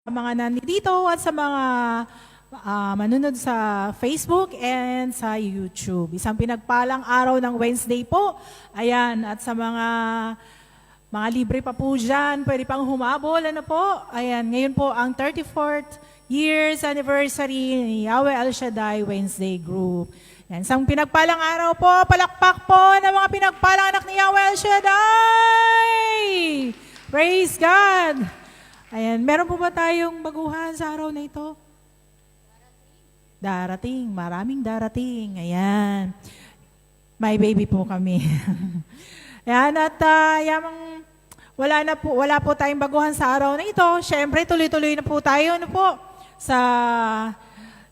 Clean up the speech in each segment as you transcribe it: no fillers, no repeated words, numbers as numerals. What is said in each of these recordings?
Mga nandito at sa mga manunod sa Facebook and sa YouTube. Isang pinagpalang araw ng Wednesday po. Ayan, at sa mga libre pa po dyan, pwede pang humabol. Ano po? Ayan, ngayon po ang 34th years anniversary ni Yahweh El Shaddai Wednesday Group. Yan, isang pinagpalang araw po, palakpak po ng mga pinagpalang anak ni Yahweh El Shaddai! Praise God! Ayan, meron po ba tayong baguhan sa araw na ito? Darating, maraming darating. Ayan. May baby po kami. Ayan, at wala po tayong baguhan sa araw na ito. Siyempre, tuloy-tuloy na po tayo sa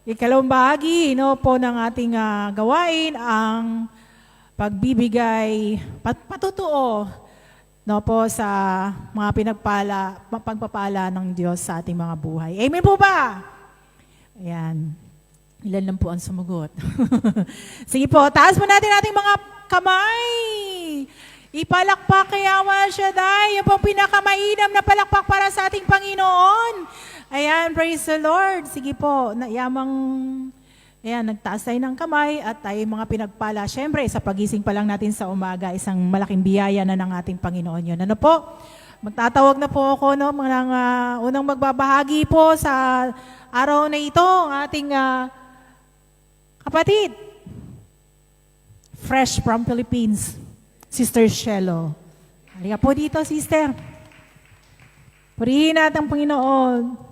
ikalawang bahagi po ng ating gawain, ang pagbibigay, patutuo po sa mga pagpapala ng Diyos sa ating mga buhay. Amen po ba? Ayan. Ilan lang po ang sumugot. Sige po, taas mo natin ating mga kamay. Ipalakpak kay Yahweh Shaddai. Yan po pinakamainam na palakpak para sa ating Panginoon. Ayan, praise the Lord. Sige po, ayan, nagtaas tayo ng kamay at tayo mga pinagpala. Siyempre, sa pagising pa lang natin sa umaga, isang malaking biyaya na ng ating Panginoon yun. Ano po? Magtatawag na po ako unang magbabahagi po sa araw na ito, ang ating kapatid. Fresh from Philippines, Sister Shelo. Halika po dito, Sister. Purihin natin ang Panginoon.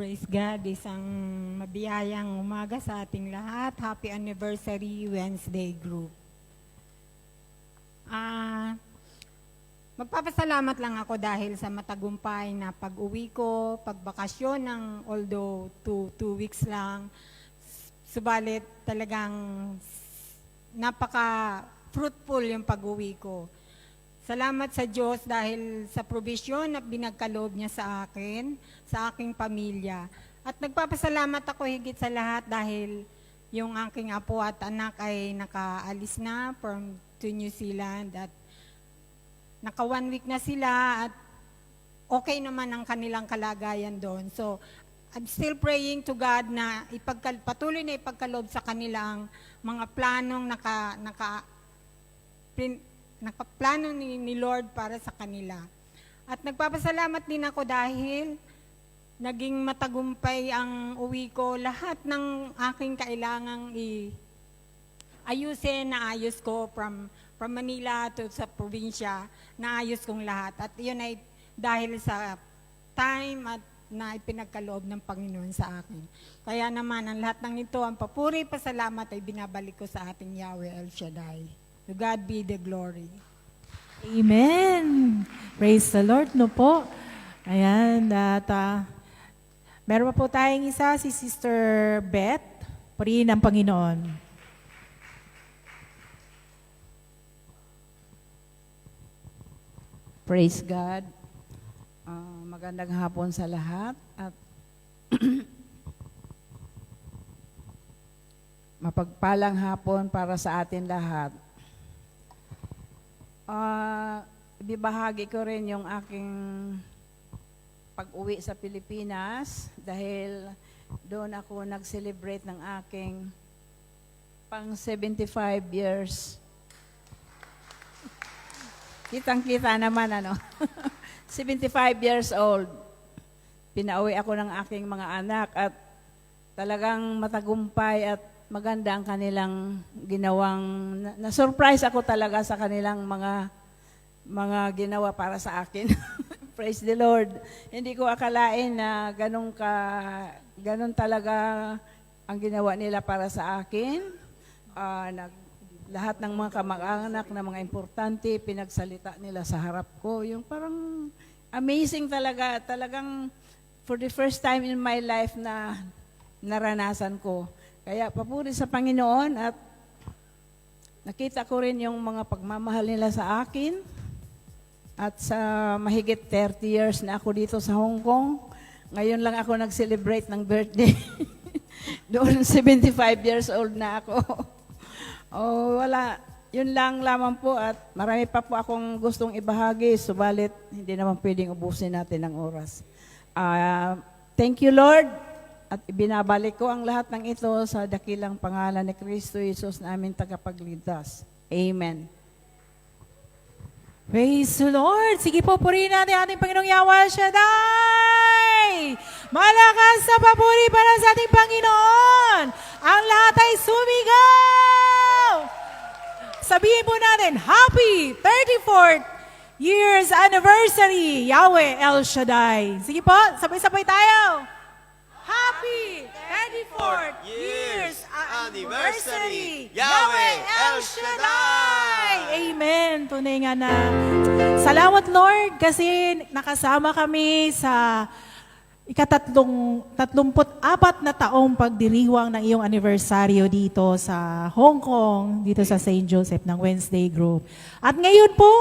Praise God, isang mabiyayang umaga sa ating lahat. Happy anniversary Wednesday group. Magpapasalamat lang ako dahil sa matagumpay na pag-uwi ko, pagbakasyon ng although two weeks lang. Subalit talagang napaka-fruitful yung pag-uwi ko. Salamat sa Diyos dahil sa provision na binagkaloob niya sa akin, sa aking pamilya. At nagpapasalamat ako higit sa lahat dahil yung aking apo at anak ay nakaalis na to New Zealand at naka 1 week na sila at okay naman ang kanilang kalagayan doon. So, I'm still praying to God na patuloy na ipagkaloob sa kanilang mga planong nakaplano ni Lord para sa kanila. At nagpapasalamat din ako dahil naging matagumpay ang uwi ko. Lahat ng aking kailangang ayusin, naayos ko from Manila to sa probinsya, naayos kong lahat. At yun ay dahil sa time at na ipinagkaloob ng Panginoon sa akin. Kaya naman, ang lahat ng ito, ang papuri, pasalamat ay binabalik ko sa ating Yahweh El Shaddai. To God be the glory. Amen. Praise the Lord, po. Ayan, at meron pa po tayong isa, si Sister Beth. Purihin ang Panginoon. Praise God. Magandang hapon sa lahat at mapagpalang hapon para sa atin lahat. Ibibahagi ko rin yung aking pag-uwi sa Pilipinas dahil doon ako nag-celebrate ng aking pang 75 years. Kitang-kita naman 75 years old. Pinauwi ako ng aking mga anak at talagang matagumpay at maganda ang kanilang ginawang, na-surprise ako talaga sa kanilang mga ginawa para sa akin. Praise the Lord. Hindi ko akalain na ganun talaga ang ginawa nila para sa akin. Lahat ng mga kamag-anak na mga importante, pinagsalita nila sa harap ko. Yung parang amazing talaga. Talagang for the first time in my life na naranasan ko. Kaya papuri sa Panginoon at nakita ko rin yung mga pagmamahal nila sa akin. At sa mahigit 30 years na ako dito sa Hong Kong, ngayon lang ako nag-celebrate ng birthday. Doon 75 years old na ako. Wala. Yun lang lamang po at marami pa po akong gustong ibahagi, subalit hindi naman pwedeng ubusin natin ang oras. Thank you, Lord, at ibinabalik ko ang lahat ng ito sa dakilang pangalan ni Kristo Jesus na aming tagapagligtas. Amen. Praise the Lord! Sige po, purihin natin ating Panginoong Yahweh Shaddai! Malakas na papuri para sa ating Panginoon! Ang lahat ay sumigaw! Sabihin po natin, Happy 34th Years Anniversary, Yahweh El Shaddai! Sige po, sabay-sabay tayo! Happy 34th Years Anniversary, Yahweh El Shaddai! Amen. Tunay nga na. Salamat Lord kasi nakasama kami sa ika-34 na taong pagdiriwang ng iyong anibersaryo dito sa Hong Kong, dito sa St. Joseph ng Wednesday Group. At ngayon po,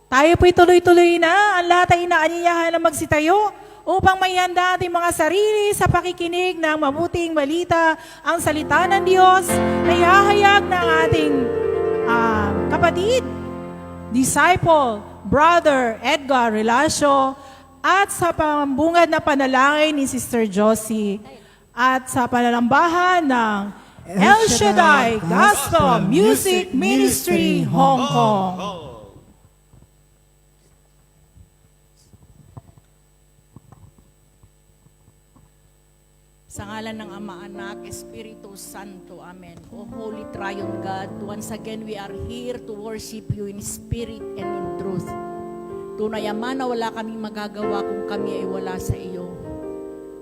tayo po'y tuloy-tuloy na. Ang lahat ay inaanyayahan na magsitayo upang maihanda ating mga sarili sa pakikinig ng mabuting balita, ang salita ng Diyos na ihahayag ng ating kapatid, disciple, brother Edgar Relasio, at sa pambungad na panalangin ni Sister Josie, at sa panalambahan ng El Shaddai Gospel Music Ministry, Hong Kong. Sa ngalan ng Ama, Anak, Espiritu Santo. Amen. O Holy Triune God, once again we are here to worship you in spirit and in truth. Tunay, Ama, na wala kaming magagawa kung kami ay wala sa iyo.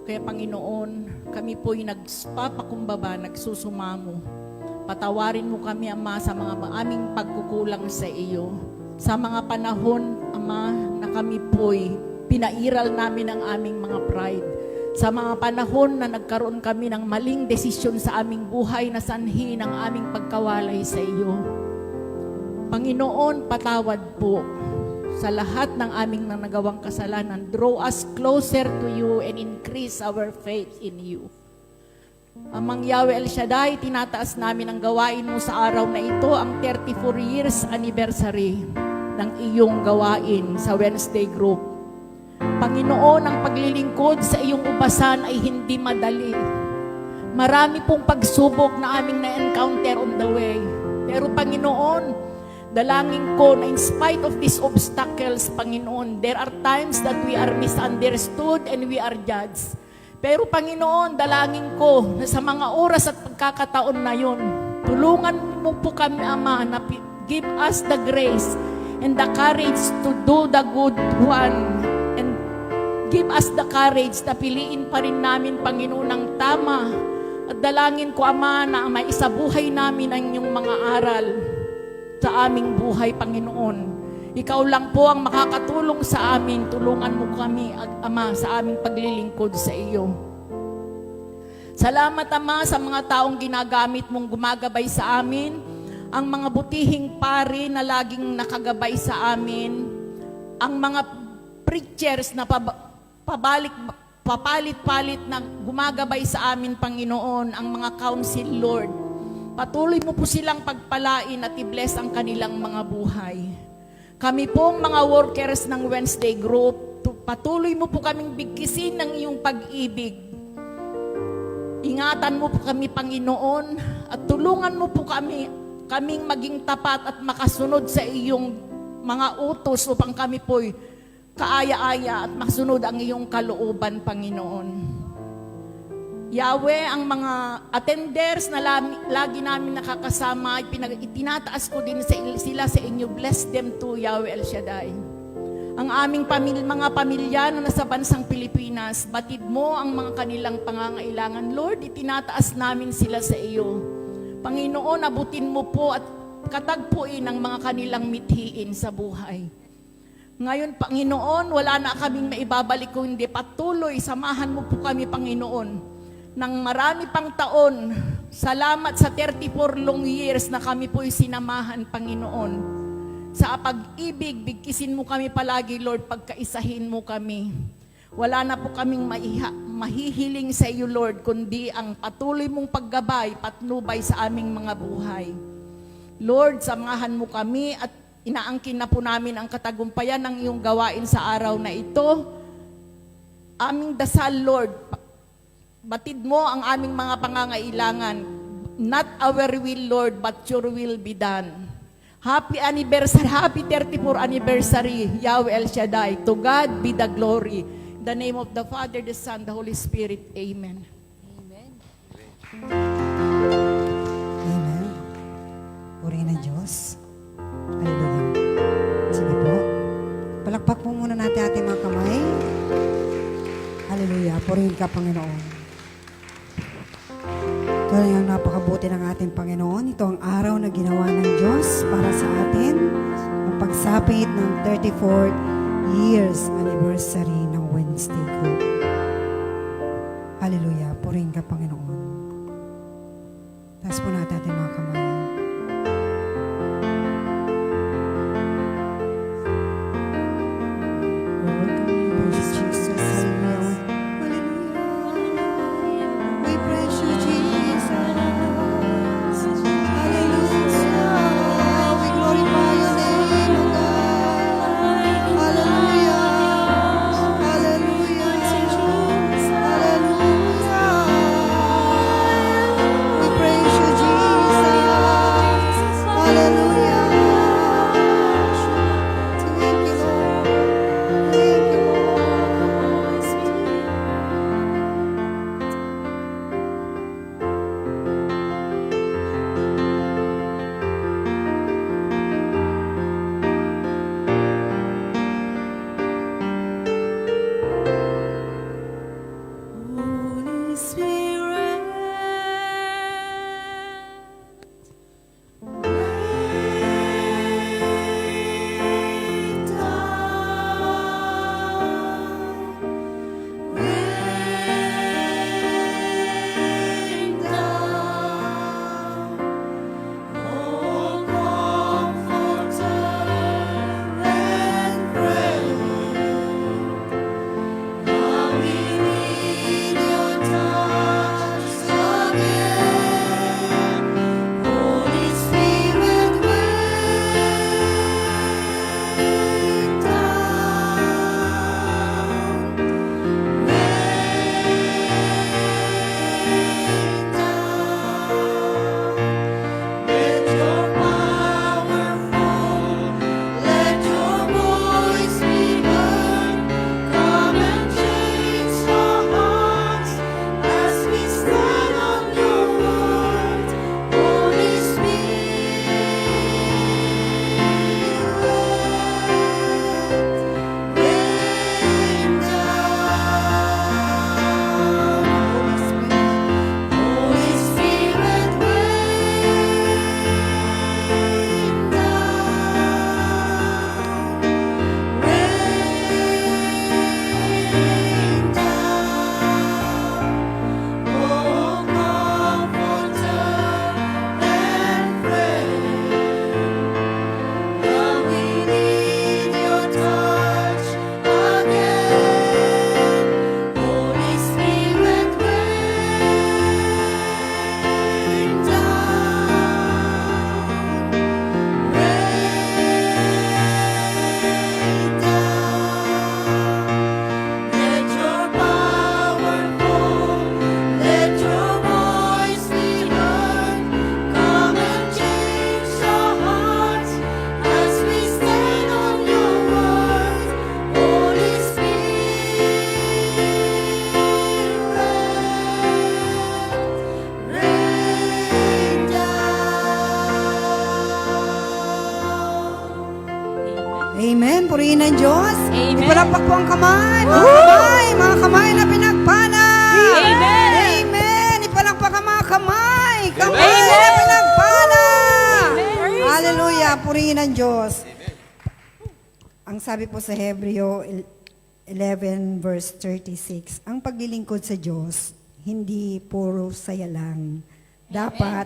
Kaya Panginoon, kami po'y nagpapakumbaba, nagsusumamo. Patawarin mo kami, Ama, sa mga aming pagkukulang sa iyo. Sa mga panahon, Ama, na kami po'y pinairal namin ang aming mga pride. Sa mga panahon na nagkaroon kami ng maling desisyon sa aming buhay na sanhi ng aming pagkawalay sa iyo. Panginoon, patawad po sa lahat ng aming nagawang kasalanan. Draw us closer to you and increase our faith in you. Amang Yahweh El Shaddai, tinataas namin ang gawain mo sa araw na ito, ang 34 years anniversary ng iyong gawain sa Wednesday Group. Panginoon, ang paglilingkod sa iyong ubasan ay hindi madali. Marami pong pagsubok na aming na-encounter on the way. Pero Panginoon, dalangin ko na in spite of these obstacles, Panginoon, there are times that we are misunderstood and we are judged. Pero Panginoon, dalangin ko na sa mga oras at pagkakataon na yun, tulungan mo po kami, Ama, na give us the grace and the courage to do the good one. Give us the courage na piliin pa rin namin, Panginoon, ang tama. At dalangin ko, Ama, na may isabuhay namin ang inyong mga aral sa aming buhay, Panginoon. Ikaw lang po ang makakatulong sa amin. Tulungan mo kami, Ama, sa aming paglilingkod sa iyo. Salamat, Ama, sa mga taong ginagamit mong gumagabay sa amin. Ang mga butihing pari na laging nakagabay sa amin. Ang mga preachers na papalit-palit na gumagabay sa amin, Panginoon, ang mga council, Lord. Patuloy mo po silang pagpalain at i-bless ang kanilang mga buhay. Kami pong mga workers ng Wednesday Group, patuloy mo po kaming bigkisin ng iyong pag-ibig. Ingatan mo po kami, Panginoon, at tulungan mo po kaming maging tapat at makasunod sa iyong mga utos upang kami po'y kaaya-aya at masunod ang iyong kalooban, Panginoon. Yahweh, ang mga attenders na lagi namin nakakasama, itinataas ko din sila sa inyo. Bless them too, Yahweh El Shaddai. Ang aming mga pamilya na nasa bansang Pilipinas, batid mo ang mga kanilang pangangailangan. Lord, itinataas namin sila sa iyo. Panginoon, abutin mo po at katagpuin ang mga kanilang mithiin sa buhay. Ngayon, Panginoon, wala na kaming maibabalik kung hindi patuloy. Samahan mo po kami, Panginoon, ng marami pang taon. Salamat sa 34 long years na kami po'y sinamahan, Panginoon. Sa pag-ibig, bigkisin mo kami palagi, Lord, pagkaisahin mo kami. Wala na po kaming mahihiling sa iyo, Lord, kundi ang patuloy mong paggabay, patnubay sa aming mga buhay. Lord, samahan mo kami at inaangkin na po namin ang katagumpayan ng iyong gawain sa araw na ito. Aming dasal, Lord, batid mo ang aming mga pangangailangan. Not our will, Lord, but your will be done. Happy anniversary, happy 34th anniversary, Yahweh El Shaddai. To God be the glory. In the name of the Father, the Son, the Holy Spirit. Amen. Amen. Purihin ng Diyos. Hallelujah. Sige po. Palakpak po muna natin ating mga kamay. Hallelujah. Purihin ka, Panginoon. Kaya ang napakabuti ng ating Panginoon. Ito ang araw na ginawa ng Diyos para sa atin. Ang pagsapit ng 34th years anniversary ng Wednesday Group. Hallelujah. Purihin ka, Panginoon. Taas po natin ating mga kamay. Praise Jesus. Hallelujah. Hallelujah. We praise you, Jesus. Hallelujah. We glorify your name, O God. Hallelujah. Hallelujah. Hallelujah. We praise you, Jesus. Hallelujah. Thank you, Lord. Thank you, Lord. Holy Spirit, rain down, rain down, oh Comforter and friend. Now we need your touch again. Holy Spirit, rain down, rain down. Let your power fall, let your voice be heard. Come and change our hearts as we stand on your word. Holy Spirit, rain down. Holy Spirit, rain down. Rain down, oh Comforter and friend. Now we need your touch again. Holy Spirit, rain down, rain down. Let your power fall, let your voice be heard. Come and change our hearts as we stand on your word. Holy Spirit, rain down. Amen. Purihin ng Diyos. Amen. Ipalakpak po ang kamay. Mga kamay na pinagpala. Amen. Amen. Ipalakpak ang mga kamay. Kamay na pinagpala. Hallelujah. Purihin ng Diyos. Ang sabi po sa Hebreo 11 verse 36, ang paglilingkod sa Diyos, hindi puro saya lang. Dapat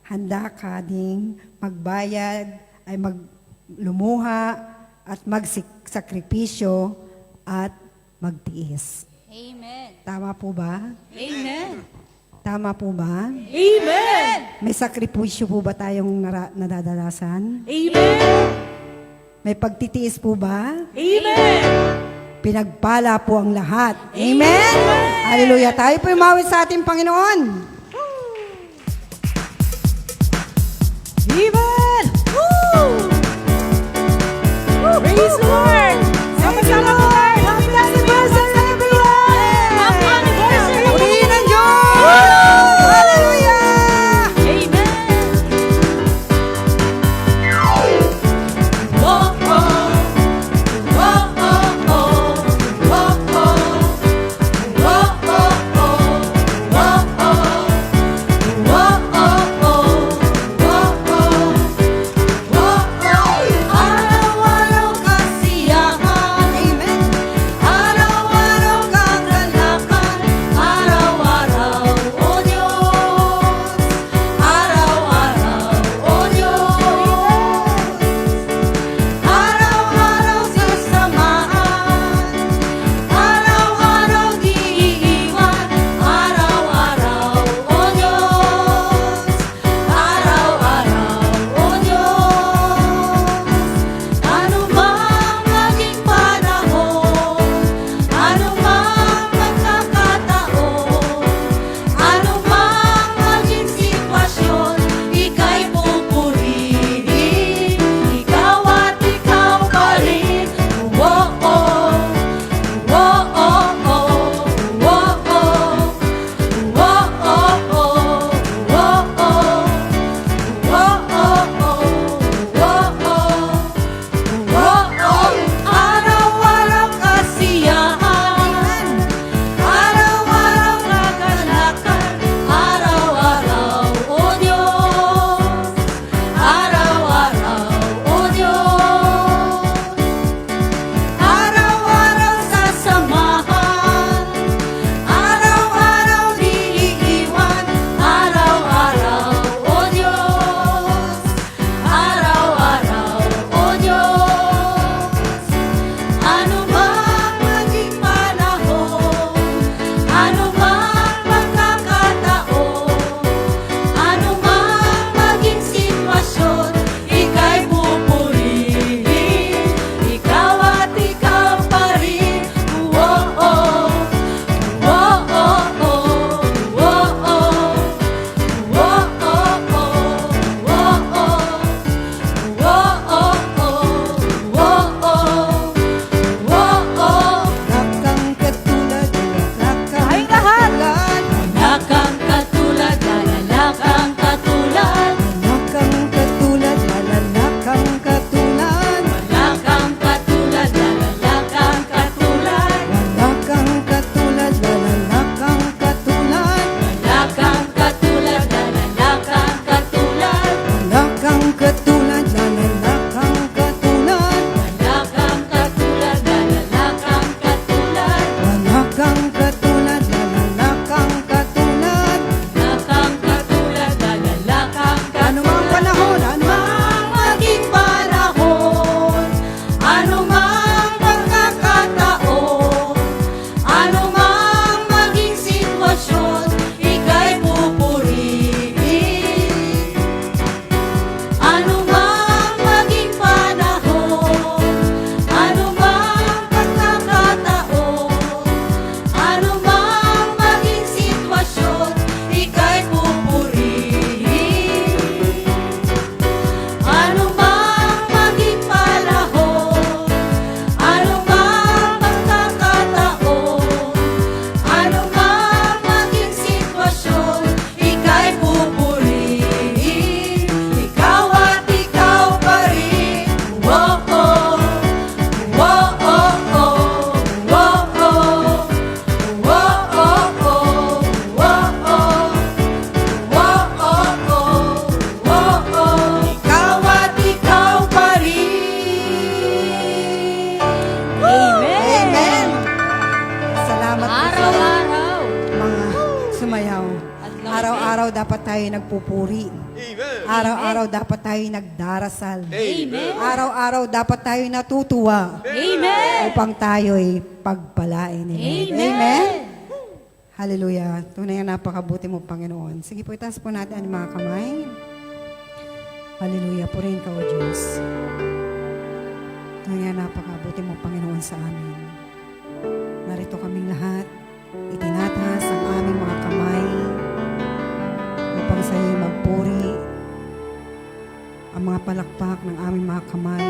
handa ka ding magbayad, ay maglumuha, at magsakripisyo, at magtiis. Amen. Tama po ba? Amen. Tama po ba? Amen! May sakripisyo po ba tayong nadadalasan? Amen! May pagtitiis po ba? Amen! Pinagpala po ang lahat. Amen? Hallelujah. Tayo po umawit sa ating Panginoon. Amen! Woo! Praise the Lord! Sama-sama po tayo! Happy anniversary, everyone! Happy anniversary! Purihin ang Diyos! Hallelujah! Amen. Whoa, whoa. Whoa, oh, oh. Whoa, oh. Whoa, oh, oh. Whoa, oh. Whoa, oh, oh. Whoa, oh. Whoa, oh. Araw-araw kasiyahan. Amen. Araw-araw kagalakan. Araw-araw, O Diyos. Araw-araw, O Diyos. Araw-araw sasamahan. Araw-araw di iiwan. Araw-araw, O Diyos. Araw-araw, O Diyos. Ano mang maging panahon, ano mang pagkakataon, ano mang maging sitwasyon, ika'y pupurihin. Ikaw at ikaw pa rin. Oh, oh. Oh, oh, oh. Oh, oh. Oh, oh, oh. Oh, oh. Oh, oh, oh. Oh, oh. Araw-araw kasiyahan. Araw-araw kagalakan. Araw-araw, O Diyos. Araw-araw, O Diyos. Araw-araw sasamahan. Araw-araw di iiwan. Araw-araw, O Diyos. Araw-araw, O Diyos. Ano mang maging panahon, ano mang pagkakataon, ano mang maging sitwasyon, ika'y pupurihin. Ikaw at ikaw pa rin. Oh, oh. Oh, oh, oh. Oh, oh. Oh, oh, oh. Oh, oh. Oh, oh, oh. Oh, oh. Oh, oh. Lakang katulad, lakang Tayong lahat. katulad, Lakang katulad, lalakang katulad. lakang katulad, lalakang katulad, Lakang katulad, lalakang katulad. lakang katulad, lalakang katulad, Lakang katulad, lalakang katulad. lakang katulad, lalakang katulad, Lakang katulad, lalakang katulad. lakang katulad, lalakang katulad. Lakang katulad, lalakang Ano mang panahon, ano mang maging panahon, ano mang pagkakataon, ano mang maging sitwasyon, ika'y pupurihin. Ano mang maging panahon, ano mang pagkakataon, ano mang maging sitwasyon, ika'y pupurihin. Ano mang maging panahon, ano mang pagkakataon, ano mang maging sitwasyon, ika'y pupurihin. Ikaw at ikaw pa rin. Oh, oh. Oh, oh, oh. Oh, oh. Oh, oh, oh. Oh, oh. Oh, oh, oh. Oh, oh. Ikaw at ikaw pa rin. Amen. Salamat po sa Araw-araw. mga sumayaw. Araw-araw dapat tayo nagpupuri. Araw-araw dapat tayo nagdarasal. Araw-araw dapat tayo natutuwa Amen. upang tayo'y pagpalain. Amen. Amen. Hallelujah. Tunay na napakabuti mo, Panginoon. Sige po, itaas po natin ang mga kamay. Hallelujah. Purihin ka, O Diyos. Tunay na napakabuti mo, Panginoon, sa amin. Narito kaming lahat. Itinataas ang aming mga kamay upang sa iyo magpuri. Ang mga palakpak ng aming mga kamay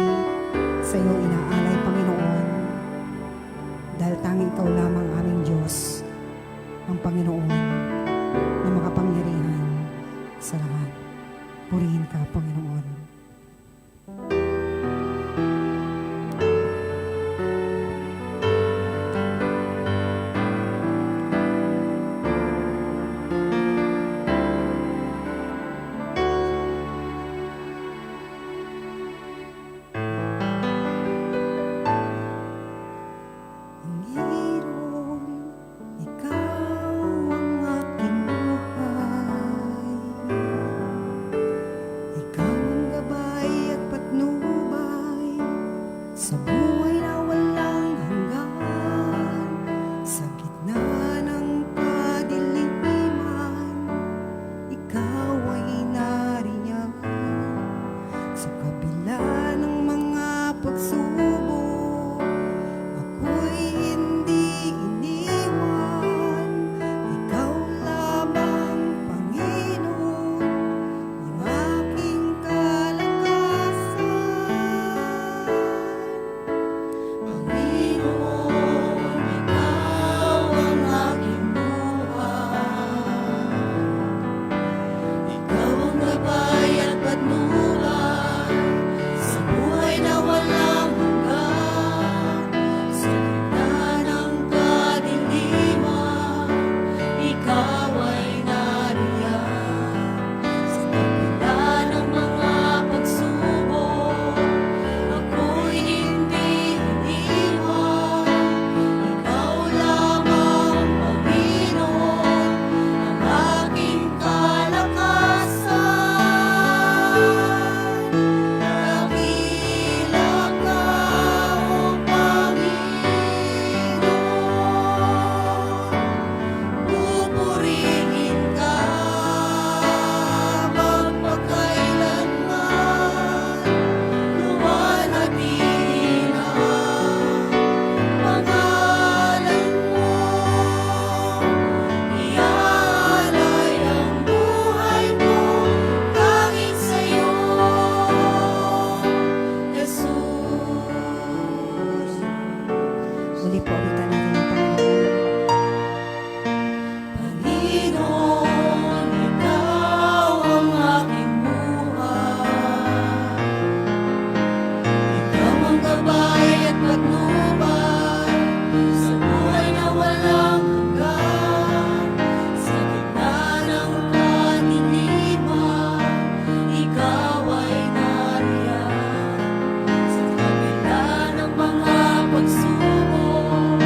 sa iyo inaalay, Panginoon. Dahil tanging ikaw lamang aming Diyos, ang Panginoon na makapangyarihan sa lahat. Purihin ka, Panginoon. Panginoon, ikaw ang aking buhay. Ikaw ang gabay at patnubay sa buhay na walang hanggan. Sa gitna ng kadiliman, ikaw ay nariyan. Sa kabila ng mga pagsubok, ako'y hindi iniwan. Ikaw lamang, Panginoon, ang aking kalakasan. Panginoon, ikaw ang aking buhay. Ikaw ang gabay at patnubay sa buhay na walang hanggan. Sa gitna ng kadiliman, ikaw ay nariyan. Sa kabila ng mga pagsubok, ako'y hindi iniwan. Ikaw lamang, Panginoon, ang aking kalakasan. Dakila ka, O Panginoon, pupurihin ka magpakailanman. Luwalhatiin ang pangalan mo. Iaalay ang buhay ko kahit sa'yo, Jesus. Muli po, awitan natin ang Panginoon, ikaw ang aking buhay. Ikaw ang gabay at patnubay sa buhay na walang hanggan. Sa gitna ng kadiliman, ikaw ay nariyan. Sa kabila ng mga pagsubok,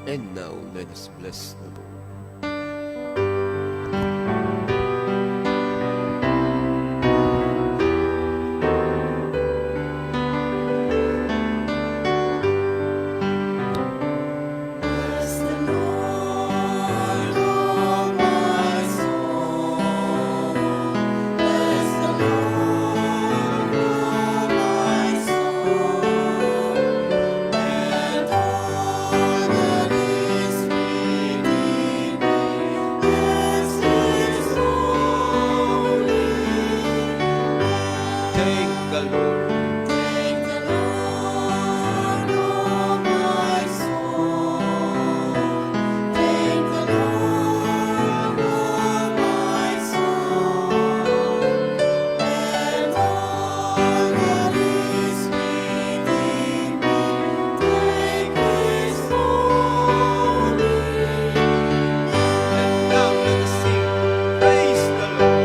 And now let us bless the Lord. Thank the Lord. And now let us sing. Praise the Lord.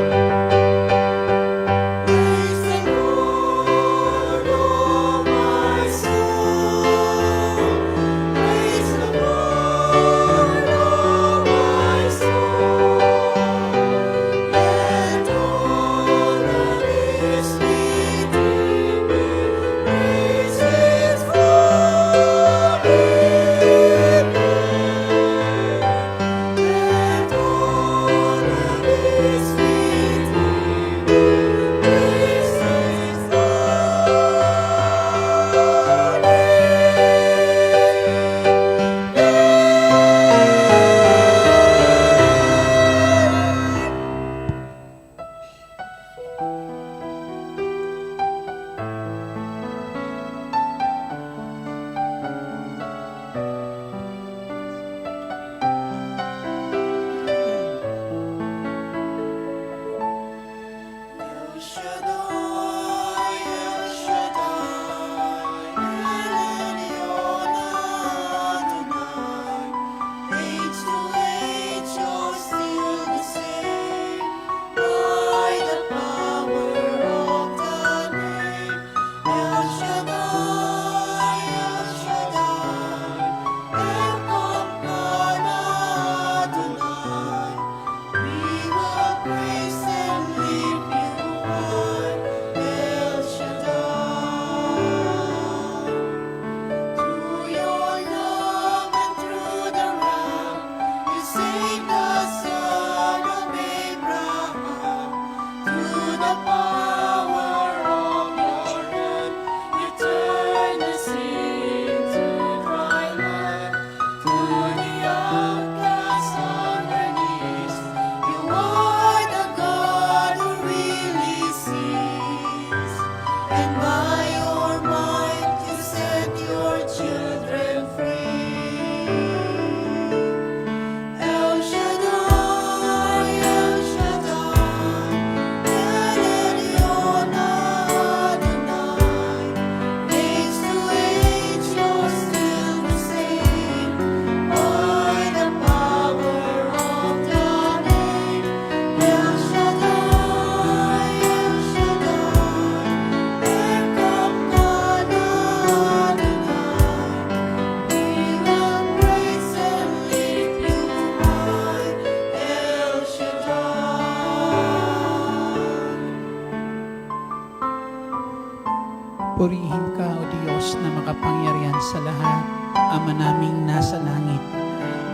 Purihin ka, O Diyos, na makapangyarihan sa lahat, Ama naming nasa langit.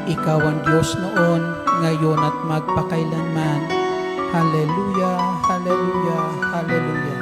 Ikaw ang Diyos noon, ngayon at magpakailanman. Hallelujah, hallelujah, hallelujah.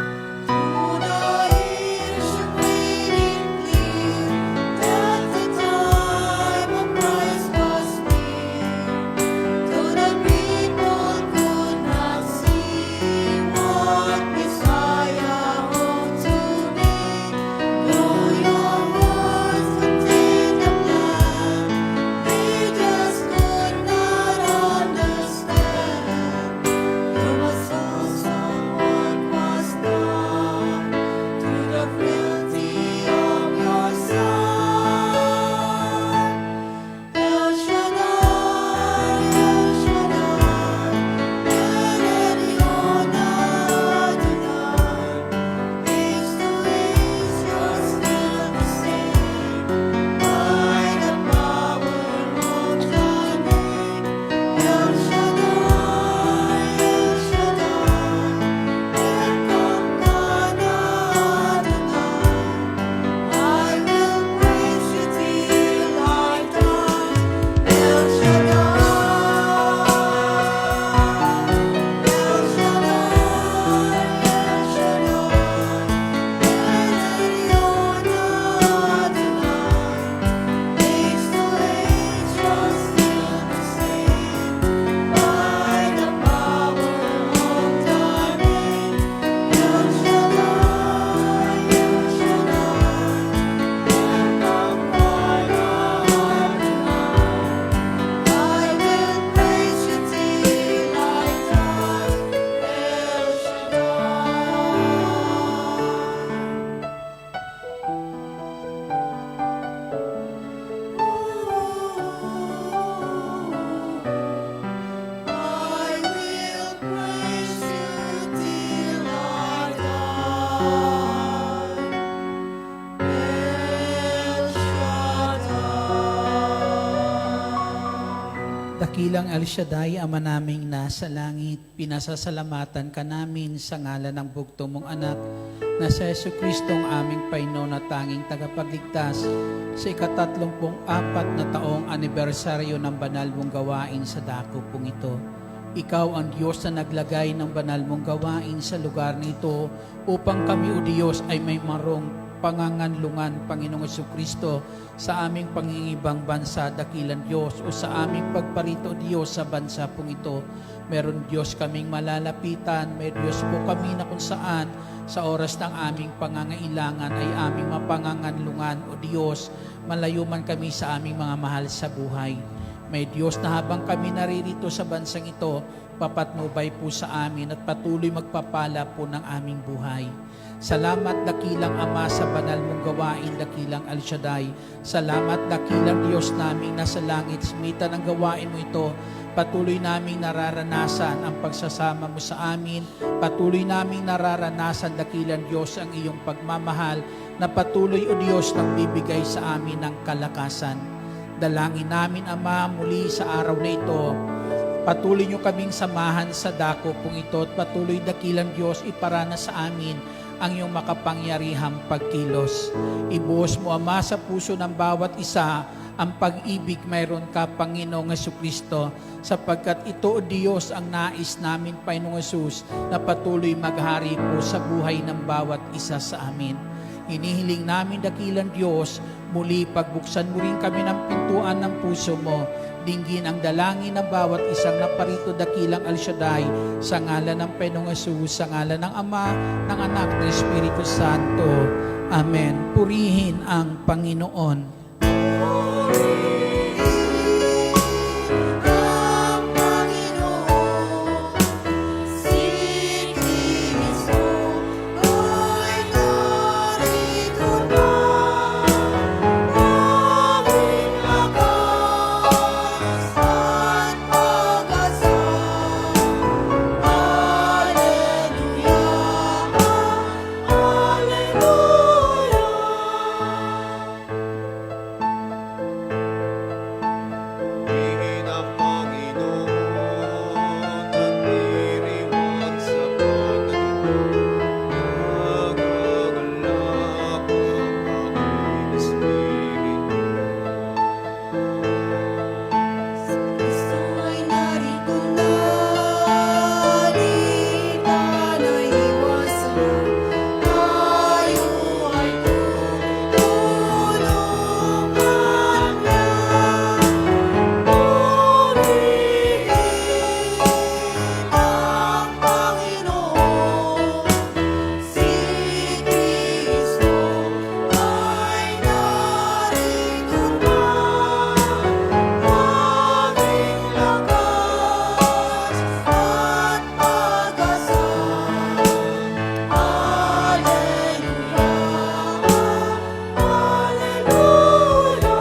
There was also what was Dakilang El Shaddai, Ama naming nasa langit, pinasasalamatan ka namin sa ngalan ng bugto mong anak na si Yesu Kristo ang aming Panginoon at tanging tagapagligtas sa ika-34 na taong anibersaryo ng banal mong gawain sa dako pong ito. Ikaw ang Diyos na naglagay ng banal mong gawain sa lugar nito upang kami, O Diyos, ay may marong panganganlungan, Panginoong Jesucristo, sa aming pangingibang bansa, dakilang Diyos, o sa aming pagparito, Diyos, sa bansa pong ito. Meron, Diyos, kaming malalapitan, may Diyos po kami na kung saan sa oras ng aming pangangailangan ay aming mapanganganlungan, O Diyos, malayo man kami sa aming mga mahal sa buhay. May Diyos na habang kami naririto sa bansang ito, papatnubay po sa amin at patuloy magpapala po ng aming buhay. Salamat dakilang Ama sa banal mong gawain, dakilang El Shaddai. Salamat dakilang Diyos naming nasa langit, smita ng gawain mo ito. Patuloy naming nararanasan ang pagsasama mo sa amin. Patuloy naming nararanasan dakilang Diyos ang iyong pagmamahal na patuloy, O Diyos, nang bibigay sa amin ng kalakasan. Dalangin namin, Ama, muli sa araw na ito. Patuloy niyo kaming samahan sa dako pong ito at patuloy dakilang Diyos iparana sa amin ang iyong makapangyarihang pagkilos. Ibuhos mo, Ama, sa puso ng bawat isa ang pag-ibig mayroon ka, Panginoong Jesucristo, sapagkat ito, O Diyos, ang nais namin, Panginoong Jesus, na patuloy maghari po sa buhay ng bawat isa sa amin. Hinihiling namin, dakilang Diyos, muli pagbuksan mo rin kami ng pintuan ng puso mo. Dinggin ang dalangin ng bawat isang naparito, dakilang El Shaddai, sa ngalan ng Panginoong Jesus, sa ngalan ng Ama, ng Anak, ng Espiritu Santo. Amen. Purihin ang Panginoon. Purihin ang Panginoon at diriwang sa pagganito. Nagagalak ang aking espiritu. Kristo ay narito na, di ka naiwasan. Tayo ay tutulungan niya. Purihin ang Panginoon, si Kristo ay narito na. Aming lakas at pag-asa. Alleluia, Alleluia.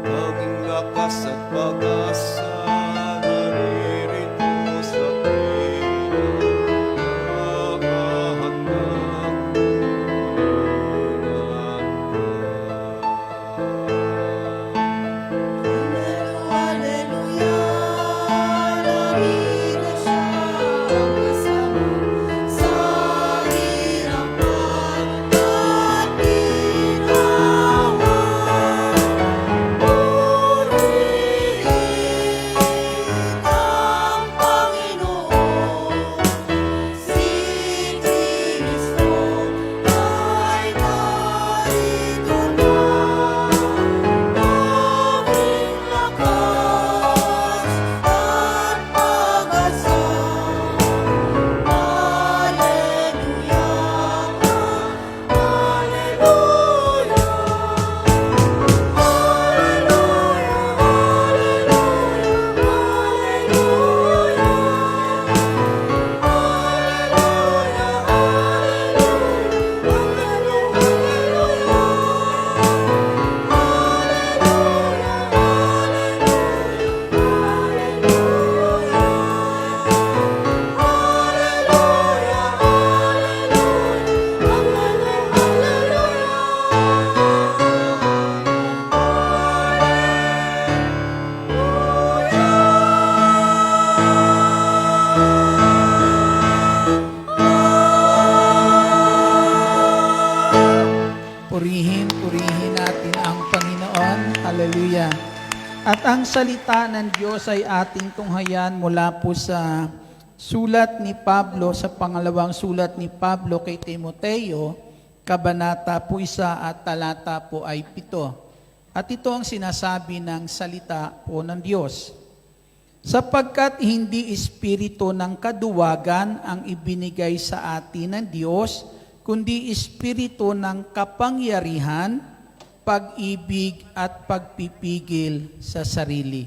Aming lakas at pag-asa, naririto sa pilang nakahandang tulungan Alleluia, narito siya ang kasama sa hirapan at ginawa. Purihin Ang salita ng Diyos ay ating tunghayan mula po sa sulat ni Pablo, sa pangalawang sulat ni Pablo kay Timoteo, kabanata po 1 at talata po ay 7. At ito ang sinasabi ng salita po ng Diyos. Sapagkat hindi espiritu ng kaduwagan ang ibinigay sa atin ng Diyos, kundi espiritu ng kapangyarihan, pag-ibig at pagpipigil sa sarili.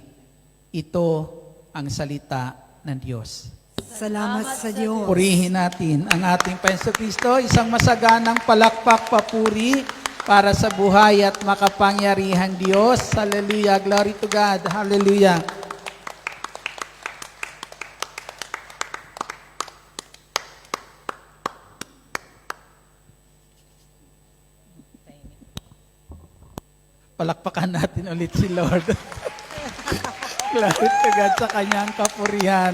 Ito ang salita ng Diyos. Salamat sa Diyos. Purihin natin ang ating Panginoon Kristo. Isang masaganang palakpak papuri para sa buhay at makapangyarihan Diyos. Hallelujah. Glory to God. Hallelujah. Palakpakan natin ulit si Lord. Glory to God sa kanyang kapurihan.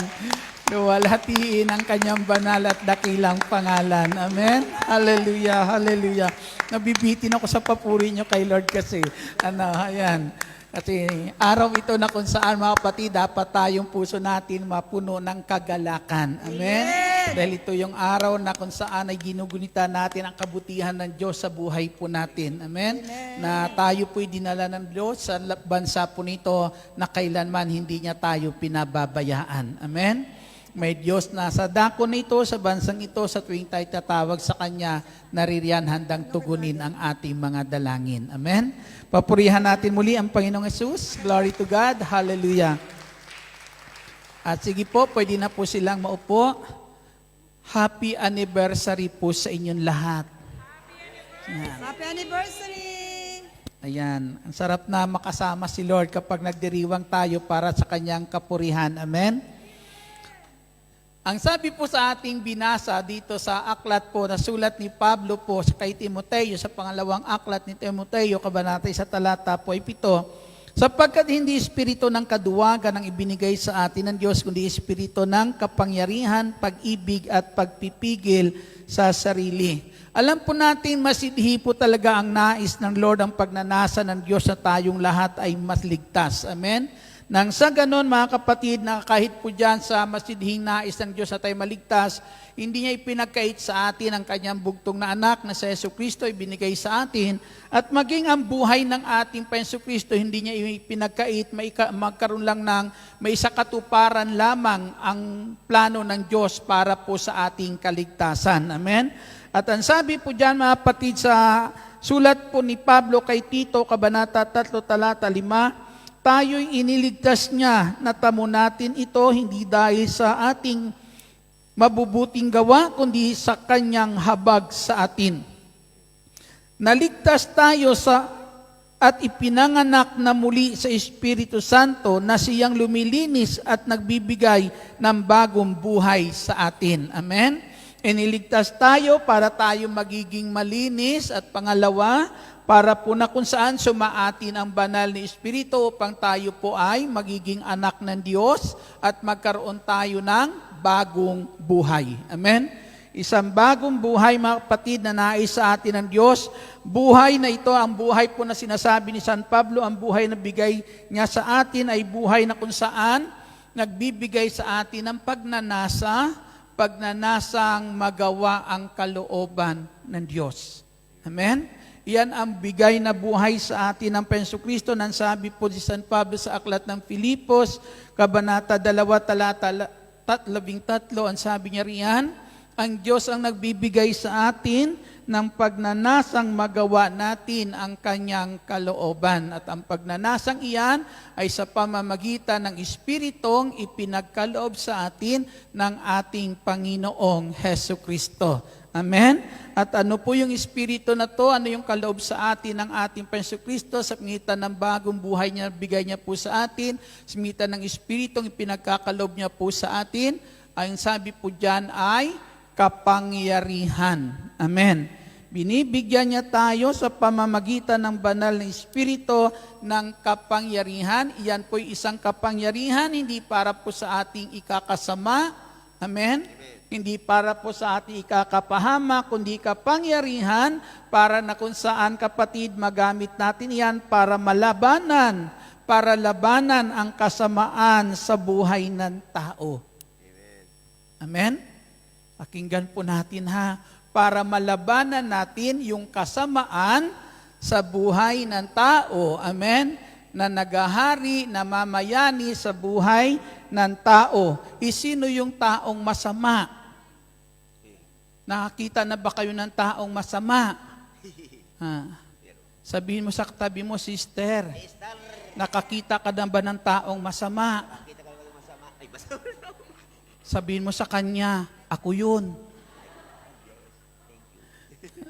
Luwalhatiin ang kanyang banal at dakilang pangalan. Amen? Hallelujah, hallelujah. Nabibitin ako sa papuri nyo kay Lord kasi. Ayan. Kasi araw ito na kung saan mga kapatid, dapat tayong puso natin mapuno ng kagalakan. Amen? Dahil ito yung araw na kung saan ay ginugunita natin ang kabutihan ng Diyos sa buhay po natin. Amen? Na tayo po'y dinala ng Diyos sa bansa po nito na kailanman hindi niya tayo pinababayaan. Amen? May Diyos na sa dako nito, sa bansang ito, sa tuwing tayo tatawag sa Kanya, naririyan handang tugunin ang ating mga dalangin. Amen? Papurihan natin muli ang Panginoong Yesus. Glory to God. Hallelujah. At sige po, pwede na po silang maupo. Happy anniversary po sa inyong lahat. Happy anniversary! Ayan. Ang sarap na makasama si Lord kapag nagdiriwang tayo para sa Kanyang kapurihan. Amen? Ang sabi po sa ating binasa dito sa aklat po na sulat ni Pablo po kay Timoteo, sa pangalawang aklat ni Timoteo, kabanata 1 talata po ay 7, sapagkat hindi espiritu ng kaduwagan ang ibinigay sa atin ng Diyos, kundi espiritu ng kapangyarihan, pag-ibig at pagpipigil sa sarili. Alam po natin, masidhi po talaga ang nais ng Lord, ang pagnanasa ng Diyos na tayong lahat ay mas ligtas. Amen? Nang sa ganon, mga kapatid, na kahit po dyan sa masidhing nais ng Diyos na tayo maligtas, hindi niya ipinagkait sa atin ang kanyang bugtong na anak na si Yesu Kristo ibinigay sa atin, at maging ang buhay ng ating Yesu Kristo, hindi niya ipinagkait, magkaroon lang ng may sakatuparan lamang ang plano ng Diyos para po sa ating kaligtasan. Amen? At ang sabi po dyan, mga kapatid, sa sulat po ni Pablo kay Tito, kabanata 3, talata 5, tayo'y iniligtas niya, natamo natin ito hindi dahil sa ating mabubuting gawa, kundi sa kanyang habag sa atin. Naligtas tayo at ipinanganak na muli sa Espiritu Santo na siyang lumilinis at nagbibigay ng bagong buhay sa atin. Amen? Iniligtas tayo para tayo magiging malinis, at pangalawa, para po na kung saan sumaatin ang banal na Espiritu upang tayo po ay magiging anak ng Diyos at magkaroon tayo ng bagong buhay. Amen? Isang bagong buhay, mga kapatid, na nais sa atin ng Diyos. Buhay na ito, ang buhay po na sinasabi ni San Pablo, ang buhay na bigay niya sa atin ay buhay na kung saan nagbibigay sa atin ng pagnanasang magawa ang kalooban ng Diyos. Amen? Iyan ang bigay na buhay sa atin ng Panginoong Kristo. Nang sabi po si San Pablo sa aklat ng Filipos, kabanata 2, talata 13, ang sabi niya riyan, ang Diyos ang nagbibigay sa atin ng pagnanasang magawa natin ang kanyang kalooban. At ang pagnanasang iyan ay sa pamamagitan ng Espiritong ipinagkaloob sa atin ng ating Panginoong Hesu Kristo. Amen? At ano po yung Espiritu na to? Ano yung kaloob sa atin ng ating Panginoong Kristo sa pangitan ng bagong buhay niya, bigay niya po sa atin, sa pangitan ng Espiritong ipinagkakaloob niya po sa atin? Ang sabi po dyan ay kapangyarihan. Amen. Binibigyan niya tayo sa pamamagitan ng banal na Espiritu ng kapangyarihan. Iyan po'y isang kapangyarihan, hindi para po sa ating ikakasama. Amen? Hindi para po sa ating ikakapahama, kundi kapangyarihan para na kung saan, kapatid, magamit natin iyan para malabanan, para labanan ang kasamaan sa buhay ng tao. Amen? Pakinggan po natin ha, para malabanan natin yung kasamaan sa buhay ng tao. Amen? Na nagahari, namamayani sa buhay ng tao. Sino yung taong masama? Nakakita na ba kayo ng taong masama? Sabihin mo sa katabi mo, sister, nakakita ka na ba ng taong masama? Sabihin mo sa kanya, ako yun.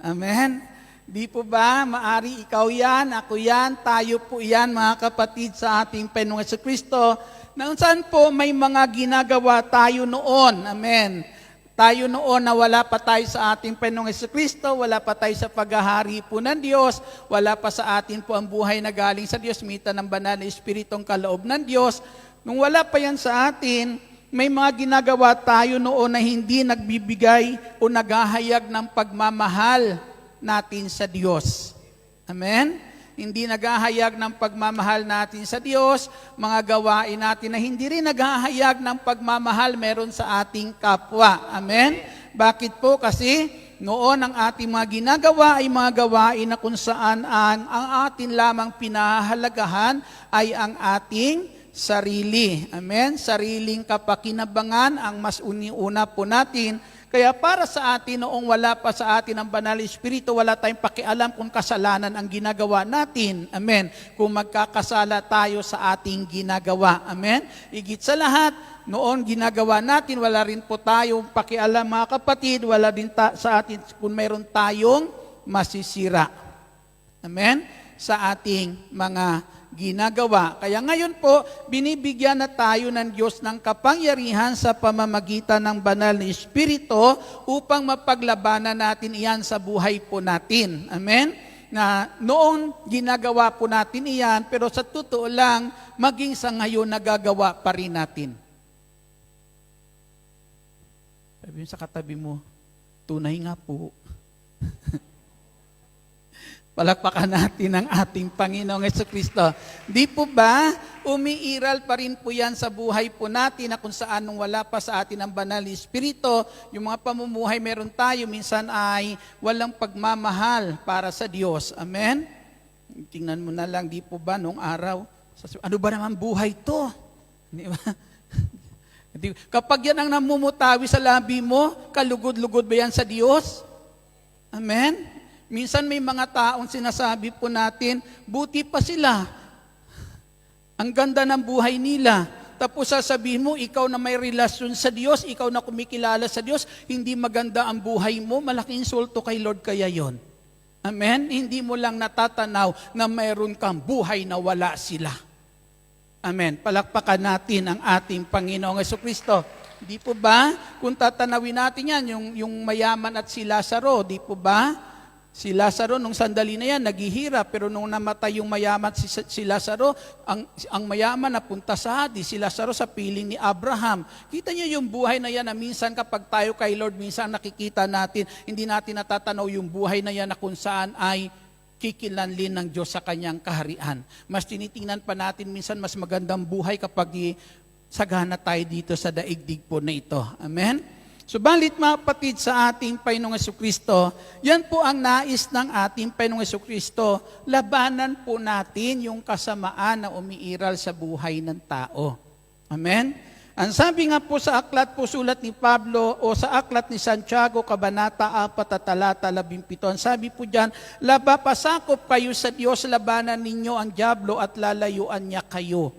Amen? Di po ba, maari ikaw yan, ako yan, tayo po yan, mga kapatid sa ating Panginoong Jesucristo, na saan po may mga ginagawa tayo noon. Amen. Tayo noon na wala pa tayo sa ating Panginoong Jesucristo, wala pa tayo sa paghahari po ng Diyos, wala pa sa atin po ang buhay na galing sa Diyos, mita ng banal na Espiritong kaloob ng Diyos. Nung wala pa yan sa atin, may mga ginagawa tayo noon na hindi nagbibigay o naghahayag ng pagmamahal natin sa Diyos. Amen? Hindi naghahayag ng pagmamahal natin sa Diyos, mga gawain natin na hindi rin naghahayag ng pagmamahal meron sa ating kapwa. Amen? Bakit po? Kasi noon ang ating mga ginagawa ay mga gawain na kung saan ang atin lamang pinahahalagahan ay ang ating sarili. Amen? Sariling kapakinabangan ang mas uniuna po natin. Kaya para sa atin, noong wala pa sa atin ang banal na Espiritu, wala tayong pakialam kung kasalanan ang ginagawa natin. Amen. Kung magkakasala tayo sa ating ginagawa. Amen. Higit sa lahat, noon ginagawa natin, wala rin po tayong pakialam, mga kapatid, wala din sa atin kung meron tayong masisira. Amen. Sa ating mga ginagawa. Kaya ngayon po, binibigyan na tayo ng Diyos ng kapangyarihan sa pamamagitan ng banal na Espiritu upang mapaglabanan natin iyan sa buhay po natin. Amen? Na noon ginagawa po natin iyan, pero sa totoo lang, maging sa ngayon nagagawa pa rin natin. Sabi mo sa katabi mo, tunay nga po. Palakpakan natin ang ating Panginoong Jesucristo. Di po ba, umiiral pa rin po yan sa buhay po natin na kung saan nung wala pa sa atin ang banal na Espiritu, yung mga pamumuhay meron tayo, minsan ay walang pagmamahal para sa Diyos. Amen? Tingnan mo na lang, di po ba, nung araw, ano ba naman buhay to? Di ba? Kapag yan ang namumutawi sa labi mo, kalugod-lugod ba yan sa Diyos? Amen? Minsan may mga taong sinasabi po natin, buti pa sila. Ang ganda ng buhay nila. Tapos sasabihin mo, ikaw na may relasyon sa Diyos, ikaw na kumikilala sa Diyos, hindi maganda ang buhay mo, malaking insulto kay Lord kaya yon. Amen? Hindi mo lang natatanaw na mayroon kang buhay na wala sila. Amen. Palakpakan natin ang ating Panginoong Jesucristo. Di po ba? Kung tatanawin natin yan, yung mayaman at si Lazaro, di po ba? Si Lazaro, nung sandali na yan, naghihirap. Pero nung namatay yung mayaman si Lazaro, ang mayaman napunta sa Hades. Si Lazaro sa piling ni Abraham. Kita niyo yung buhay na yan na minsan kapag tayo kay Lord, minsan nakikita natin, hindi natin natatanaw yung buhay na yan na kung saan ay kikilanlin ng Diyos sa kanyang kaharian. Mas tinitingnan pa natin minsan mas magandang buhay kapag sagana tayo dito sa daigdig po na ito. Amen? Subalit mga kapatid sa ating Panginoong Jesucristo, yan po ang nais ng ating Panginoong Jesucristo, labanan po natin yung kasamaan na umiiral sa buhay ng tao. Amen? Ang sabi nga po sa aklat po sulat ni Pablo o sa aklat ni Santiago, Kabanata 4, talata 17, ang sabi po dyan, pasakop kayo sa Diyos, labanan ninyo ang dyablo at lalayuan niya kayo.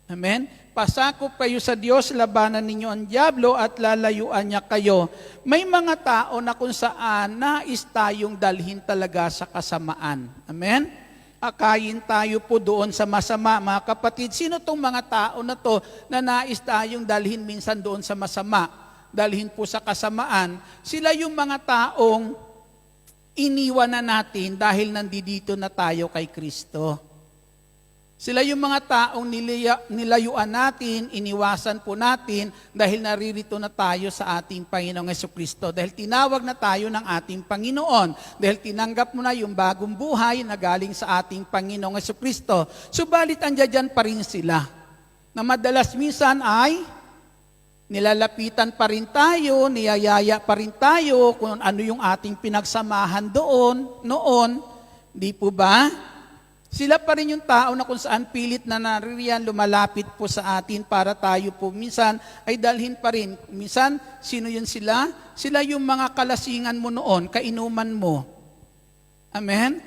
Amen? Pasakop kayo sa Diyos, labanan ninyo ang dyablo at lalayuan niya kayo. May mga tao na kung saan nais tayong dalhin talaga sa kasamaan. Amen? Akayin tayo po doon sa masama. Mga kapatid, sino tong mga tao na to na nais tayong dalhin minsan doon sa masama? Dalhin po sa kasamaan. Sila yung mga taong iniwan na natin dahil nandito na tayo kay Kristo. Sila yung mga taong nilayuan natin, iniwasan po natin dahil naririto na tayo sa ating Panginoong Jesucristo. Dahil tinawag na tayo ng ating Panginoon. Dahil tinanggap mo na yung bagong buhay na galing sa ating Panginoong Jesucristo. Subalit andyan pa rin sila. Na madalas minsan ay nilalapitan pa rin tayo, niyayaya pa rin tayo kung ano yung ating pinagsamahan noon. Di po ba? Sila pa rin yung tao na kung saan pilit na naririyan, lumalapit po sa atin para tayo po minsan ay dalhin pa rin. Minsan, sino yun sila? Sila yung mga kalasingan mo noon, kainuman mo. Amen?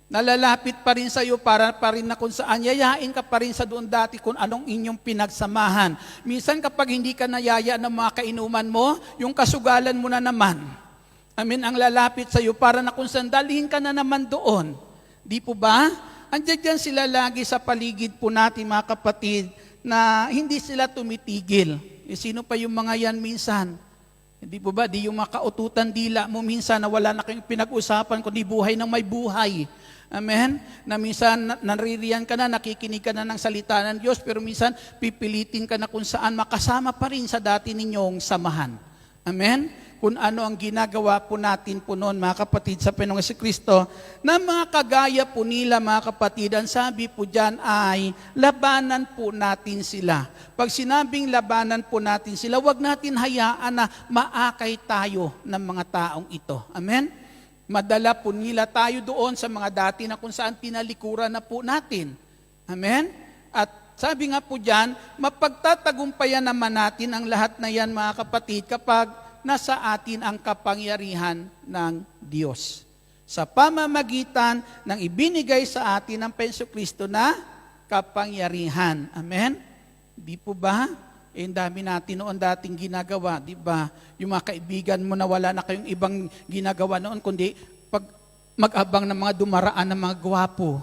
Nalalapit pa rin sa iyo para pa rin na kung saan yayain ka pa rin sa doon dati kung anong inyong pinagsamahan. Minsan kapag hindi ka nayaya ng mga kainuman mo, yung kasugalan mo na naman. Amen, ang lalapit sa iyo para na kung saan dalhin ka na naman doon. Di po ba? Andiyan sila lagi sa paligid po natin mga kapatid na hindi sila tumitigil. Sino pa yung mga yan minsan? Di po ba? Di yung makaututan dila mo minsan na wala na kayong pinag-usapan kundi buhay ng may buhay. Amen? Na minsan naririyan ka na, nakikinig ka na ng salita ng Diyos, pero minsan pipilitin ka na kung saan makasama pa rin sa dati ninyong samahan. Amen? Kung ano ang ginagawa po natin po noon, mga kapatid, sa Panginoong Jesucristo, na mga kagaya po nila, mga kapatid, ang sabi po dyan ay, labanan po natin sila. Pag sinabing labanan po natin sila, wag natin hayaan na maakay tayo ng mga taong ito. Amen? Madala po nila tayo doon sa mga dati na kung saan tinalikuran na po natin. Amen? At sabi nga po dyan, mapagtatagumpayan naman natin ang lahat na yan, mga kapatid, kapag nasa atin ang kapangyarihan ng Diyos. Sa pamamagitan ng ibinigay sa atin ng Jesucristo na kapangyarihan. Amen? Di po ba? Ang dami natin noon dating ginagawa, di ba? Yung mga kaibigan mo na wala na kayong ibang ginagawa noon, kundi pag mag-abang ng mga dumaraan ng mga gwapo.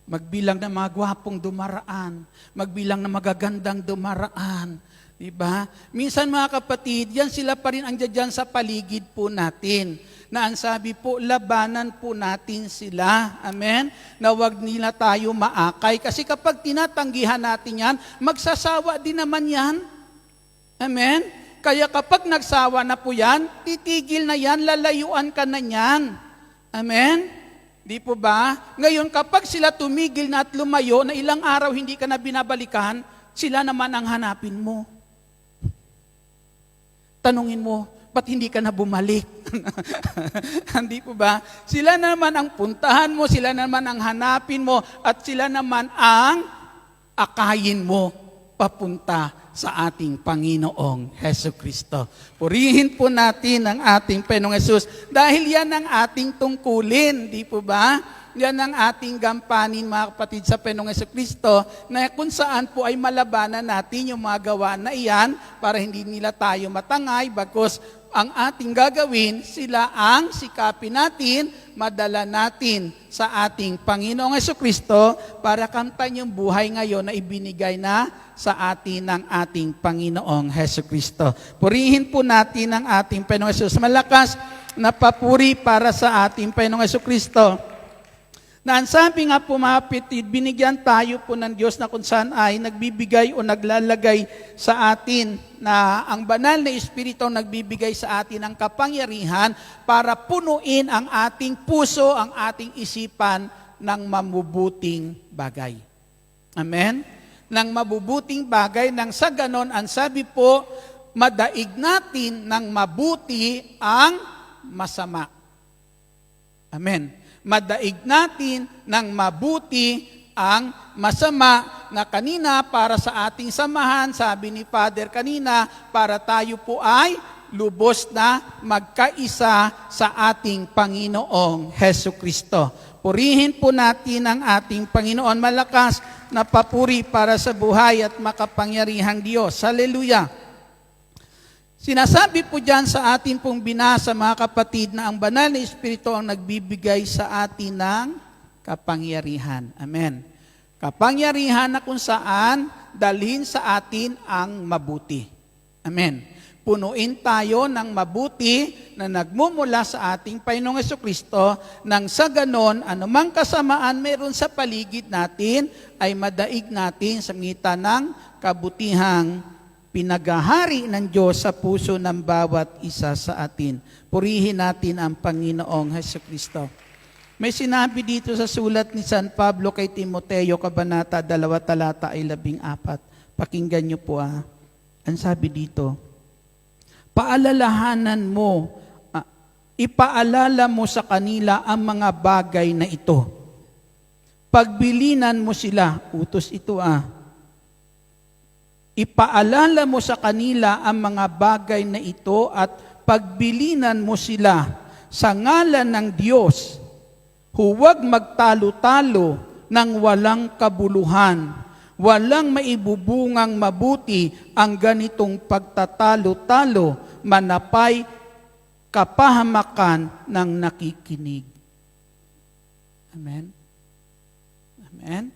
Magbilang ng mga gwapong dumaraan, magbilang ng magagandang dumaraan, di ba? Minsan mga kapatid, yan sila pa rin ang dyan sa paligid po natin. Na ang sabi po, labanan po natin sila. Amen? Na wag nila tayo maakay. Kasi kapag tinatanggihan natin yan, magsasawa din naman yan. Amen? Kaya kapag nagsawa na po yan, titigil na yan, lalayuan ka na yan. Amen? Di po ba? Ngayon, kapag sila tumigil na at lumayo, na ilang araw hindi ka na binabalikan, sila naman ang hanapin mo. Tanungin mo, ba't hindi ka na bumalik? Hindi po ba? Sila naman ang puntahan mo, sila naman ang hanapin mo, at sila naman ang akayin mo papunta sa ating Panginoong Jesucristo. Purihin po natin ang ating Panginoong Jesus dahil yan ang ating tungkulin, di po ba? Yan ang ating gampanin, mga kapatid, sa Panginoong Jesucristo, na kung saan po ay malabanan natin yung mga gawa na iyan para hindi nila tayo matangay, bagkus ang ating gagawin, sila ang sikapin natin, madala natin sa ating Panginoong Jesucristo para kamtan yung buhay ngayon na ibinigay na sa atin ng ating Panginoong Jesucristo. Purihin po natin ang ating Panginoong Jesus. Malakas na papuri para sa ating Panginoong Jesucristo. Na ang sabi nga po, mga kapatid, binigyan tayo po ng Diyos na kung saan ay nagbibigay o naglalagay sa atin na ang banal na Espiritu ang nagbibigay sa atin ng kapangyarihan para punuin ang ating puso, ang ating isipan ng mabubuting bagay. Amen? Ng mabubuting bagay, nang sa ganon, ang sabi po, madaig natin ng mabuti ang masama. Amen. Madaig natin ng mabuti ang masama na kanina para sa ating samahan, sabi ni Father kanina, para tayo po ay lubos na magkaisa sa ating Panginoong Jesucristo. Purihin po natin ang ating Panginoon. Malakas na papuri para sa buhay at makapangyarihang Diyos. Hallelujah! Sinasabi po dyan sa atin pong binasa, mga kapatid, na ang banal na Espiritu ang nagbibigay sa atin ng kapangyarihan. Amen. Kapangyarihan na kung saan dalhin sa atin ang mabuti. Amen. Punuin tayo ng mabuti na nagmumula sa ating Panginoong Jesucristo, nang sa ganon, anumang kasamaan meron sa paligid natin, ay madaig natin sa ngitan ng kabutihang pinagahari ng Diyos sa puso ng bawat isa sa atin. Purihin natin ang Panginoong Jesucristo. May sinabi dito sa sulat ni San Pablo kay Timoteo, Kabanata 2, talata 14. Pakinggan niyo po Ang sabi dito, paalalahanan mo, ipaalala mo sa kanila ang mga bagay na ito. Pagbilinan mo sila, utos ito Ipaalala mo sa kanila ang mga bagay na ito at pagbilinan mo sila sa ngalan ng Diyos. Huwag magtalo-talo ng walang kabuluhan. Walang maibubungang mabuti ang ganitong pagtatalo-talo, manapay kapahamakan ng nakikinig. Amen? Amen?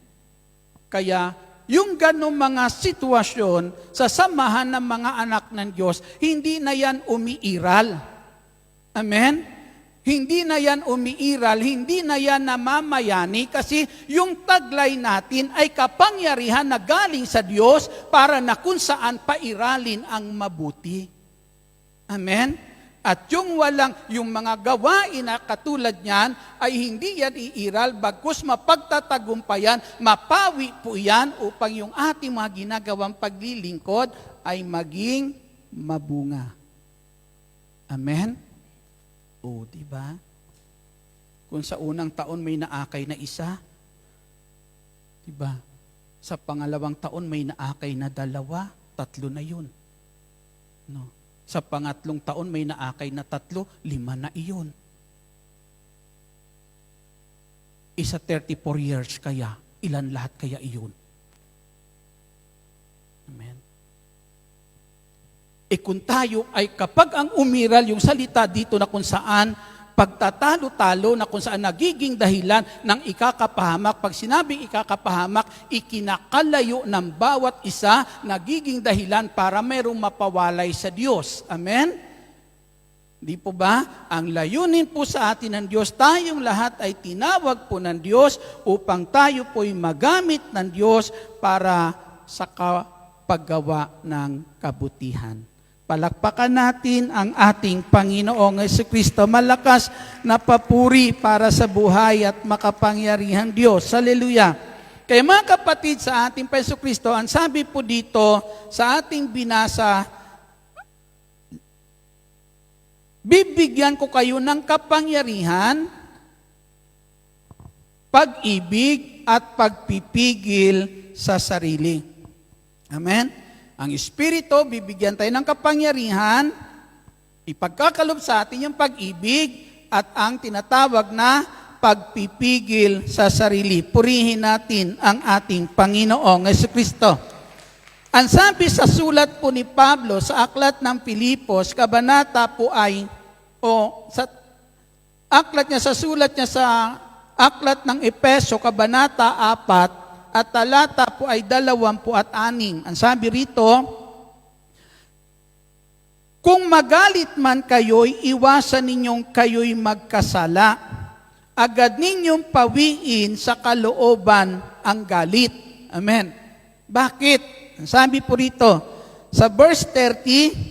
Kaya, yung ganong mga sitwasyon sa samahan ng mga anak ng Diyos, hindi na yan umiiral. Amen? Hindi na yan umiiral, hindi na yan namamayani kasi yung taglay natin ay kapangyarihan na galing sa Diyos para na kung saan pairalin ang mabuti. Amen? At yung mga gawain na katulad niyan ay hindi yan iiral, bagkus mapagtatagumpayan, mapawi po yan upang yung ating mga ginagawang paglilingkod ay maging mabunga. Amen? O, diba? Kung sa unang taon may naakay na isa, diba? Sa pangalawang taon may naakay na 2, 3 na yun. No? Sa pangatlong taon may naakay na 3, 5 na iyon. Isa 34 years kaya, ilan lahat kaya iyon? Amen. Kung tayo ay kapag ang umiral yung salita dito na kung saan pagtatalo-talo na kung saan nagiging dahilan ng ikakapahamak, pag sinabing ikakapahamak, ikinakalayo ng bawat isa, nagiging dahilan para mayroong mapawalay sa Diyos. Amen? Di po ba? Ang layunin po sa atin ng Diyos, tayong lahat ay tinawag po ng Diyos upang tayo po'y magamit ng Diyos para sa paggawa ng kabutihan. Palakpakan natin ang ating Panginoong Jesucristo. Malakas na papuri para sa buhay at makapangyarihang Diyos. Hallelujah. Kaya mga kapatid sa ating Jesucristo, ang sabi po dito sa ating binasa, bibigyan ko kayo ng kapangyarihan, pag-ibig at pagpipigil sa sarili. Amen? Ang Espiritu, bibigyan tayo ng kapangyarihan, ipagkakalob sa atin yung pag-ibig at ang tinatawag na pagpipigil sa sarili. Purihin natin ang ating Panginoong Jesucristo. Ang sabi sa sulat po ni Pablo sa aklat ng Pilipos, kabanata po ay, sa sulat niya sa aklat ng Epeso, kabanata 4, at talata po ay 26. Ang sabi rito, kung magalit man kayo'y iwasan ninyong kayo'y magkasala. Agad ninyong pawiin sa kalooban ang galit. Amen. Bakit? Ang sabi po rito, sa verse 30,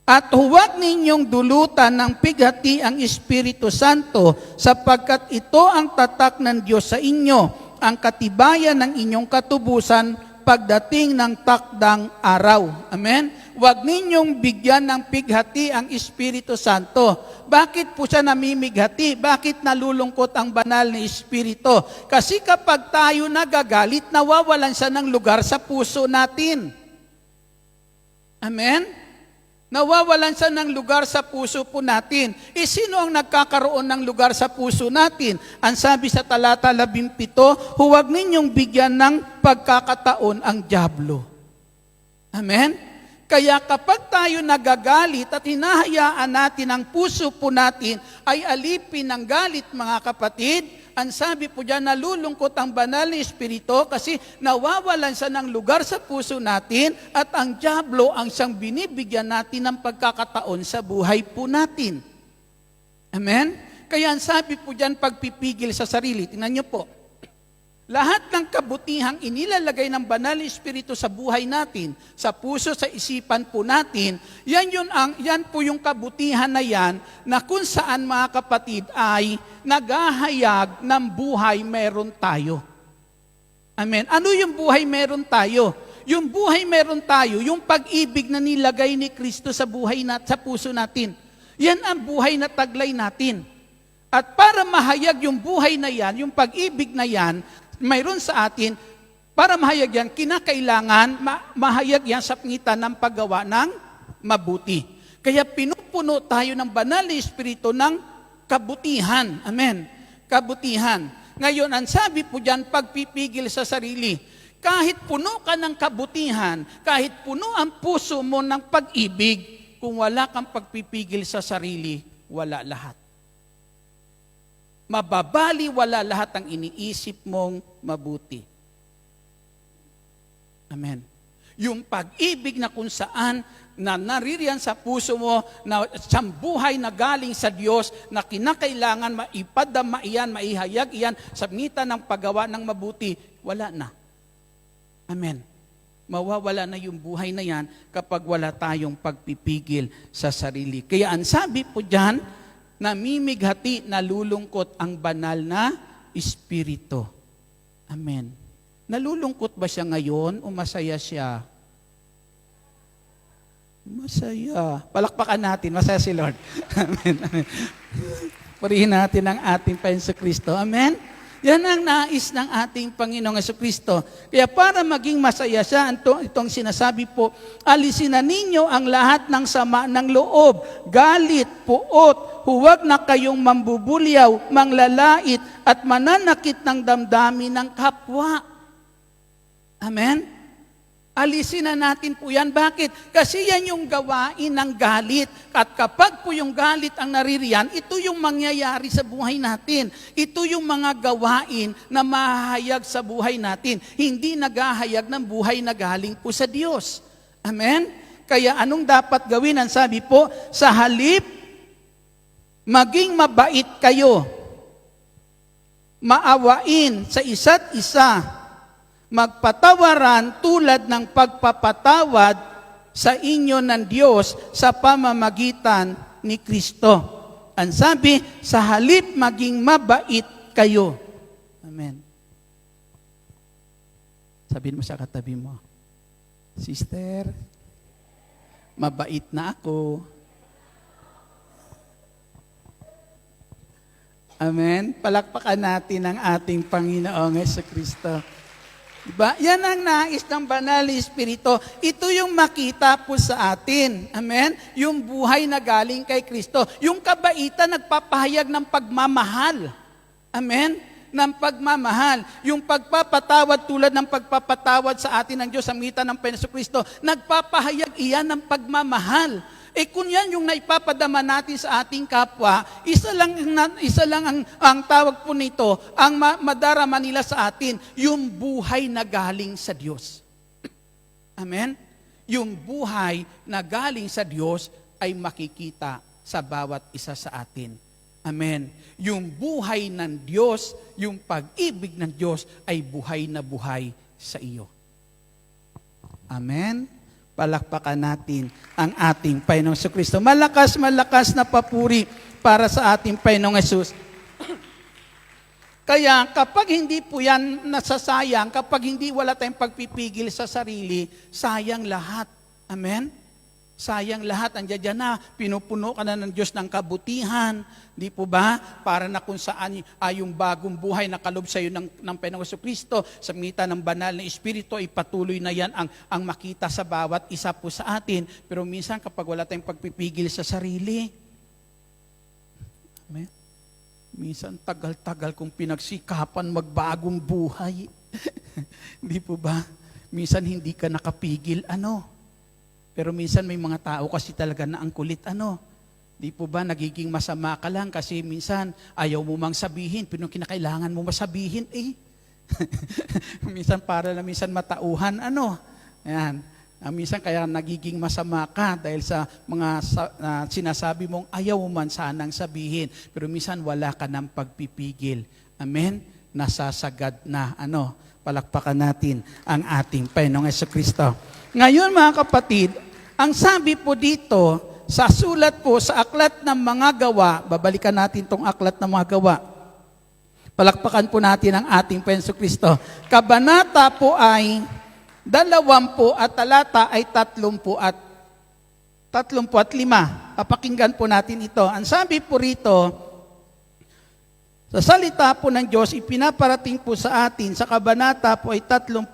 at huwag ninyong dulutan ng pighati ang Espiritu Santo sapagkat ito ang tatak ng Diyos sa inyo, ang katibayan ng inyong katubusan pagdating ng takdang araw. Amen? Huwag ninyong bigyan ng pighati ang Espiritu Santo. Bakit po siya namimighati? Bakit nalulungkot ang banal na Espiritu? Kasi kapag tayo nagagalit, nawawalan siya ng lugar sa puso natin. Amen? Nawawalan siya ng lugar sa puso po natin. Sino ang nagkakaroon ng lugar sa puso natin? Ang sabi sa talata 17, huwag ninyong bigyan ng pagkakataon ang dyablo. Amen? Kaya kapag tayo nagagalit at hinahayaan natin ang puso po natin ay alipin ng galit, mga kapatid, ang sabi po diyan, nalulungkot ang banal na espiritu kasi nawawalan siya ng lugar sa puso natin at ang dyablo ang siyang binibigyan natin ng pagkakataon sa buhay po natin. Amen? Kaya ang sabi po diyan, pagpipigil sa sarili. Tingnan niyo po. Lahat ng kabutihang inilalagay ng banal na espiritu sa buhay natin, sa puso, sa isipan po natin, yan po yung kabutihan na yan na kung saan mga kapatid ay naghahayag ng buhay meron tayo. Amen. Ano yung buhay meron tayo? Yung buhay meron tayo, yung pag-ibig na nilagay ni Kristo sa buhay sa puso natin. Yan ang buhay na taglay natin. At para mahayag yung buhay na yan, yung pag-ibig na yan, mayroon sa atin, para mahayag yan, kinakailangan mahayag yan sa pangitan ng paggawa ng mabuti. Kaya pinupuno tayo ng banal na espiritu ng kabutihan. Amen. Kabutihan. Ngayon, ang sabi po dyan, pagpipigil sa sarili. Kahit puno ka ng kabutihan, kahit puno ang puso mo ng pag-ibig, kung wala kang pagpipigil sa sarili, wala lahat. Mababaliwala lahat ang iniisip mong mabuti. Amen. Yung pag-ibig na kung saan na naririyan sa puso mo na siyang buhay na galing sa Diyos na kinakailangan maipadama iyan, maihayag iyan sa pangitan ng paggawa ng mabuti, wala na. Amen. Mawawala na yung buhay na yan kapag wala tayong pagpipigil sa sarili. Kaya ang sabi po dyan, namimighati, nalulungkot ang banal na espiritu. Amen. Nalulungkot ba siya ngayon o masaya siya? Masaya. Palakpakan natin, masaya si Lord. Amen. Amen. Purihin natin ang ating Panginoong Kristo. Amen. Yan ang nais ng ating Panginoong Jesucristo. Kaya para maging masaya siya, itong sinasabi po, alisin na ninyo ang lahat ng sama ng loob, galit, puot, huwag na kayong mambubulyaw, manglalait, at mananakit ng damdamin ng kapwa. Amen? Alisin na natin po yan. Bakit? Kasi yan yung gawain ng galit. At kapag po yung galit ang naririyan, ito yung mangyayari sa buhay natin. Ito yung mga gawain na mahahayag sa buhay natin. Hindi naghahayag ng buhay na galing po sa Diyos. Amen? Kaya anong dapat gawin? Ang sabi po, sa halip, maging mabait kayo. Maawain sa isa't isa. Magpatawaran tulad ng pagpapatawad sa inyo ng Diyos sa pamamagitan ni Kristo. Ang sabi, sa halip maging mabait kayo. Amen. Sabihin mo sa katabi mo, Sister, mabait na ako. Amen. Palakpakan natin ang ating Panginoong Jesucristo. Diba? Yan ang nais ng banal na espiritu. Ito yung makita po sa atin. Amen? Yung buhay na galing kay Kristo. Yung kabaitan nagpapahayag ng pagmamahal. Amen? Ng pagmamahal. Yung pagpapatawad tulad ng pagpapatawad sa atin ng Diyos sa pagitan ng Panginoong Kristo, nagpapahayag iyan ng pagmamahal. Kung yan yung naipapadama natin sa ating kapwa, isa lang ang tawag po nito, ang madarama nila sa atin, yung buhay na galing sa Diyos. Amen? Yung buhay na galing sa Diyos ay makikita sa bawat isa sa atin. Amen? Yung buhay ng Diyos, yung pag-ibig ng Diyos ay buhay na buhay sa iyo. Amen? Palakpakan natin ang ating Panginoong Jesucristo. Malakas na papuri para sa ating Panginoong Jesus. Kaya kapag hindi po yan nasasayang, kapag hindi wala tayong pagpipigil sa sarili, sayang lahat. Amen? Sayang lahat. Andiyan na, pinupuno ka na ng Diyos ng kabutihan. Di po ba? Para na kung saan yung bagong buhay na kalob sa iyo ng Panginoong Jesucristo, sa pagitan ng banal na Espiritu, ay patuloy na yan ang makita sa bawat isa po sa atin. Pero minsan kapag wala tayong pagpipigil sa sarili, amen? Minsan tagal-tagal kong pinagsikapan magbagong buhay. Di po ba? Minsan hindi ka nakapigil, Pero minsan may mga tao kasi talaga na ang kulit, Di po ba nagiging masama ka lang kasi minsan ayaw mo mang sabihin, pero kinakailangan mo masabihin, minsan para na minsan matauhan, Ayan. Minsan kaya nagiging masama ka dahil sa mga sinasabi mong ayaw mo man sanang sabihin, pero minsan wala ka ng pagpipigil. Amen? Nasasagad na. Palakpakan natin ang ating Panginoong Jesucristo. Ngayon mga kapatid, ang sabi po dito, sa sulat po sa Aklat ng Mga Gawa, babalikan natin tong Aklat ng Mga Gawa. Palakpakan po natin ang ating Panginoong Jesucristo. Kabanata po ay 20 at talata ay 35. Papakinggan po natin ito. Ang sabi po rito, sa salita po ng Diyos, ipinaparating po sa atin, sa kabanata po ay 35,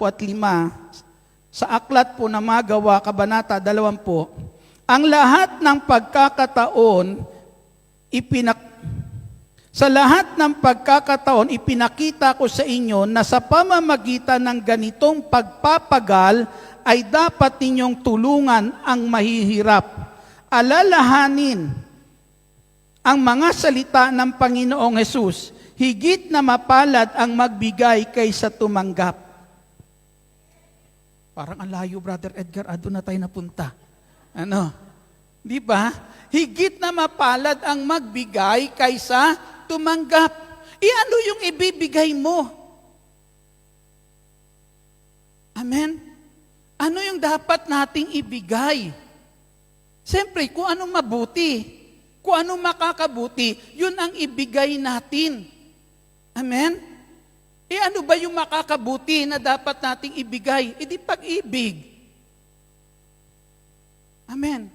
sa Aklat po ng Mga Gawa, kabanata 20, ang lahat ng pagkakataon, sa lahat ng pagkakataon, ipinakita ko sa inyo na sa pamamagitan ng ganitong pagpapagal ay dapat ninyong tulungan ang mahihirap. Alalahanin ang mga salita ng Panginoong Hesus, higit na mapalad ang magbigay kaysa tumanggap. Parang ang layo, Brother Edgar, doon na tayo napunta. Di ba? Higit na mapalad ang magbigay kaysa tumanggap. Ano yung ibibigay mo? Amen? Ano yung dapat nating ibigay? Siyempre, kung anong mabuti, kung anong makakabuti, yun ang ibigay natin. Amen? Ano ba yung makakabuti na dapat nating ibigay? Di pag-ibig. Amen.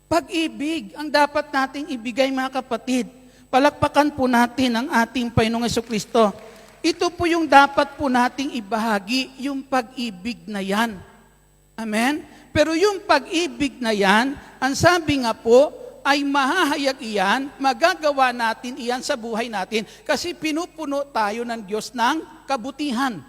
Pag-ibig ang dapat nating ibigay, mga kapatid. Palakpakan po natin ang ating Panginoong Jesucristo. Ito po yung dapat po nating ibahagi, yung pag-ibig na yan. Amen? Pero yung pag-ibig na yan, ang sabi nga po, ay mahahayag iyan, magagawa natin iyan sa buhay natin kasi pinupuno tayo ng Diyos ng kabutihan.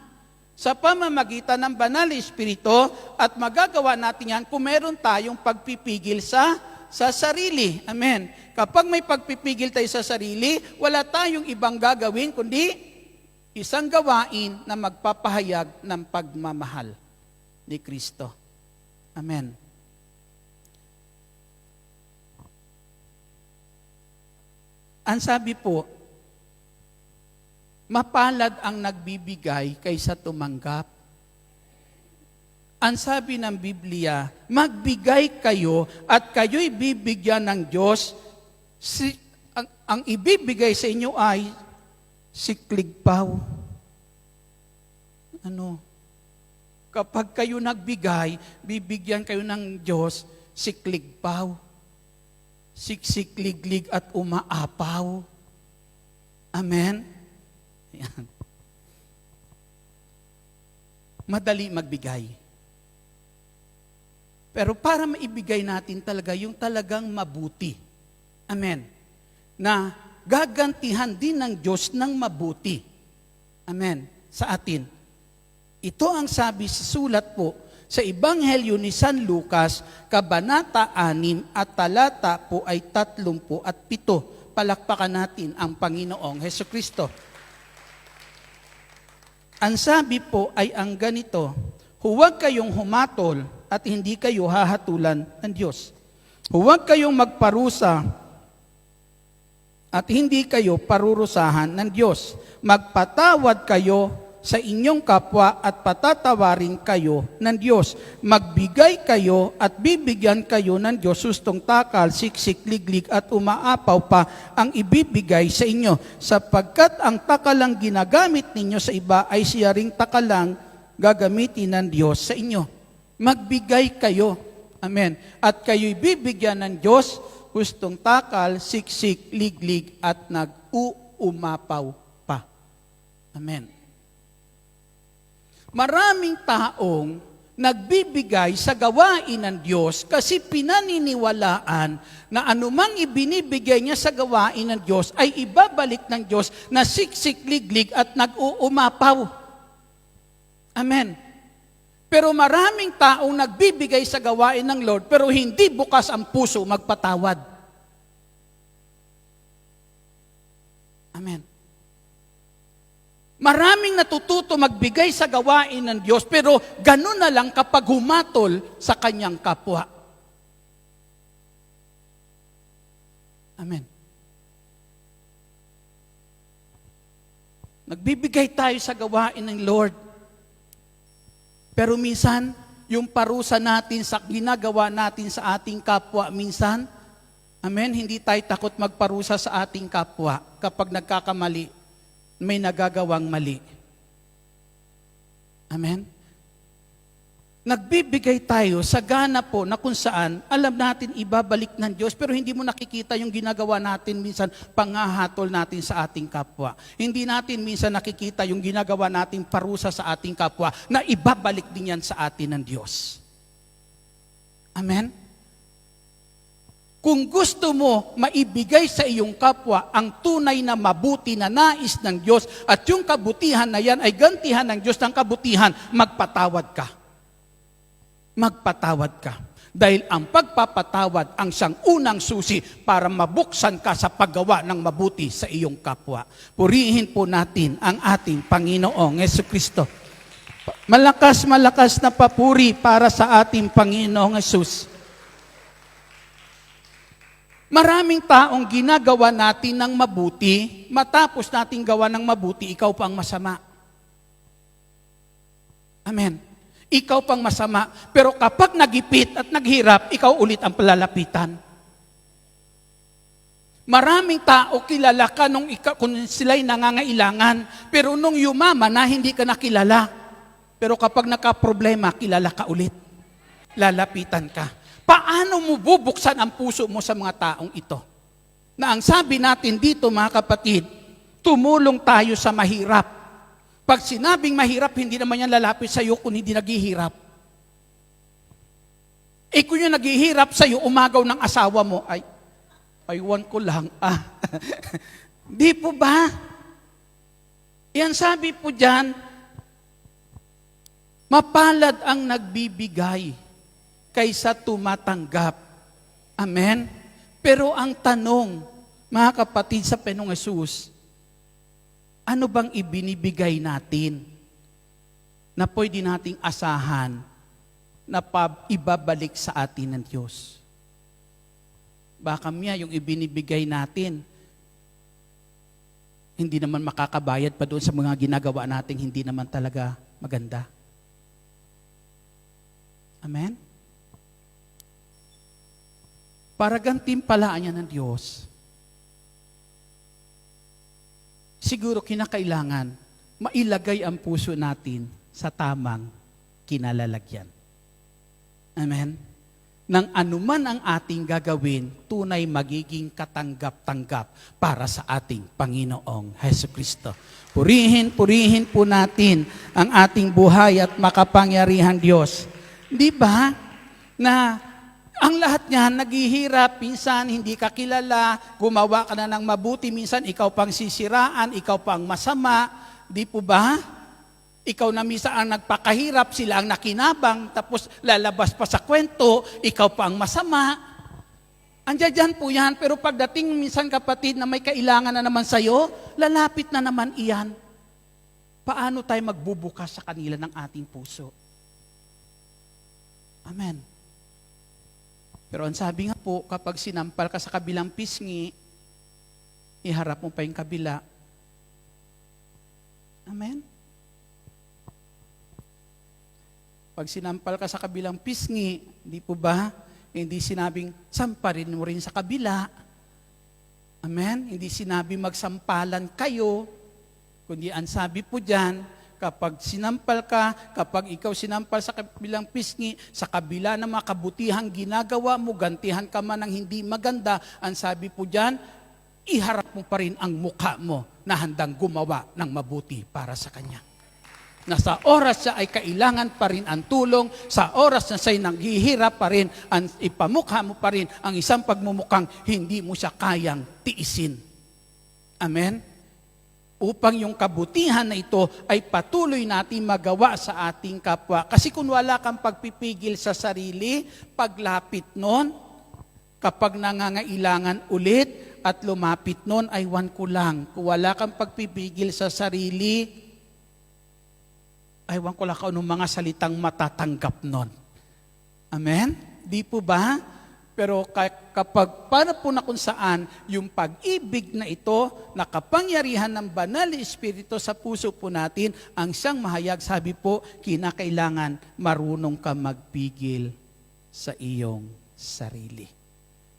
Sa pamamagitan ng Banal na Espiritu at magagawa natin yan kung meron tayong pagpipigil sa sarili. Amen. Kapag may pagpipigil tayo sa sarili, wala tayong ibang gagawin kundi isang gawain na magpapahayag ng pagmamahal ni Kristo. Amen. Ang sabi po, mapalad ang nagbibigay kaysa tumanggap. Ang sabi ng Biblia, magbigay kayo at kayo'y bibigyan ng Diyos. Ang ibibigay sa inyo ay sikligpaw. Kapag kayo nagbigay, bibigyan kayo ng Diyos sikligpaw. Siksikliglig at umaapaw. Amen? Ayan. Madali magbigay. Pero para maibigay natin talaga yung talagang mabuti. Amen. Na gagantihan din ng Diyos ng mabuti. Amen. Sa atin. Ito ang sabi sa sulat po sa Ebanghelyo ni San Lucas, kabanata 6 at talata po ay 37. Palakpakan natin ang Panginoong Jesucristo. Ang sabi po ay ang ganito, huwag kayong humatol at hindi kayo hahatulan ng Diyos. Huwag kayong magparusa at hindi kayo parurusahan ng Diyos. Magpatawad kayo sa inyong kapwa at patatawarin kayo ng Diyos. Magbigay kayo at bibigyan kayo ng Diyos, sustong takal, siksik, liglig at umaapaw pa ang ibibigay sa inyo. Sapagkat ang takalang ginagamit ninyo sa iba ay siya ring takalang gagamitin ng Diyos sa inyo. Magbigay kayo. Amen. At kayo'y bibigyan ng Diyos, hustong takal, siksik, liglig at nag-uumapaw pa. Amen. Maraming taong nagbibigay sa gawain ng Diyos kasi pinaniniwalaan na anumang ibinibigay niya sa gawain ng Diyos ay ibabalik ng Diyos na siksik, liglig at nag-uumapaw. Amen. Pero maraming taong nagbibigay sa gawain ng Lord pero hindi bukas ang puso magpatawad. Amen. Maraming natututo magbigay sa gawain ng Diyos, pero ganun na lang kapag humatol sa kanyang kapwa. Amen. Nagbibigay tayo sa gawain ng Lord. Pero minsan, yung parusa natin sa ginagawa natin sa ating kapwa, minsan, amen, hindi tayo takot magparusa sa ating kapwa kapag nagkakamali, may nagagawang mali. Amen? Nagbibigay tayo sa gana po na kung saan alam natin ibabalik ng Diyos, pero hindi mo nakikita yung ginagawa natin minsan, panghahatol natin sa ating kapwa. Hindi natin minsan nakikita yung ginagawa natin parusa sa ating kapwa na ibabalik din yan sa atin ng Diyos. Amen? Kung gusto mo maibigay sa iyong kapwa ang tunay na mabuti na nais ng Diyos at yung kabutihan na yan ay gantihan ng Diyos ng kabutihan, magpatawad ka. Magpatawad ka. Dahil ang pagpapatawad ang siyang unang susi para mabuksan ka sa paggawa ng mabuti sa iyong kapwa. Purihin po natin ang ating Panginoong Jesucristo. Malakas na papuri para sa ating Panginoong Jesus. Maraming taong ginagawa natin ng mabuti, matapos nating gawa ng mabuti, ikaw pang masama. Amen. Ikaw pang masama. Pero kapag nagipit at naghirap, ikaw ulit ang palalapitan. Maraming tao kilala ka kung sila'y nangangailangan, pero nung yumama na, hindi ka nakilala. Pero kapag nakaproblema, kilala ka ulit. Lalapitan ka. Paano mo bubuksan ang puso mo sa mga taong ito? Na ang sabi natin dito, mga kapatid, tumulong tayo sa mahirap. Pag sinabing mahirap, hindi naman yan lalapit sa iyo kung hindi naghihirap. Kung yung naghihirap sa iyo, umagaw ng asawa mo, ay, aywan ko lang. Di po ba? Yan sabi po dyan, mapalad ang nagbibigay kaysa tumatanggap. Amen? Pero ang tanong, mga kapatid sa Panginoong Hesus, ano bang ibinibigay natin na pwede nating asahan na ibabalik sa atin ng Diyos? Baka yung ibinibigay natin, hindi naman makakabayad pa doon sa mga ginagawa nating hindi naman talaga maganda. Amen? Para gantimpalaan niya ng Diyos, siguro kinakailangan mailagay ang puso natin sa tamang kinalalagyan. Amen? Nang anuman ang ating gagawin, tunay magiging katanggap-tanggap para sa ating Panginoong Jesucristo. Purihin po natin ang ating buhay at makapangyarihan Diyos. Di ba na ang lahat niyan, naghihirap, minsan hindi ka kilala, gumawa ka na ng mabuti, minsan ikaw pang sisiraan, ikaw pang masama, di po ba? Ikaw na minsan ang nagpakahirap, sila ang nakinabang, tapos lalabas pa sa kwento, ikaw pang masama. Andiyan po yan, pero pagdating minsan kapatid na may kailangan na naman sa'yo, lalapit na naman iyan. Paano tayo magbubukas sa kanila ng ating puso? Amen. Pero ang sabi nga po, kapag sinampal ka sa kabilang pisngi, iharap mo pa yung kabila. Amen? Pag sinampal ka sa kabilang pisngi, di po ba? Hindi sinabing, samparin mo rin sa kabila. Amen? Hindi sinabi magsampalan kayo, kundi ang sabi po dyan, kapag sinampal ka, kapag ikaw sinampal sa kabilang pisngi, sa kabila ng mga kabutihang ginagawa mo, gantihan ka man ng hindi maganda, ang sabi po dyan, iharap mo pa rin ang mukha mo na handang gumawa ng mabuti para sa Kanya. Na sa oras siya ay kailangan pa rin ang tulong, sa oras na siya'y nanghihirap pa rin, ipamukha mo pa rin ang isang pagmumukhang hindi mo siya kayang tiisin. Amen? Upang yung kabutihan na ito ay patuloy natin magawa sa ating kapwa. Kasi kung wala kang pagpipigil sa sarili, paglapit nun, kapag nangangailangan ulit, at lumapit nun, ay wan ko lang. Kung wala kang pagpipigil sa sarili, ay wan ko lang kung anong mga salitang matatanggap nun. Amen? Di po ba? Pero kapag para po na kung saan yung pag-ibig na ito, na kapangyarihan ng banal na Espiritu sa puso po natin, ang siyang mahayag, sabi po, kinakailangan marunong ka magpigil sa iyong sarili.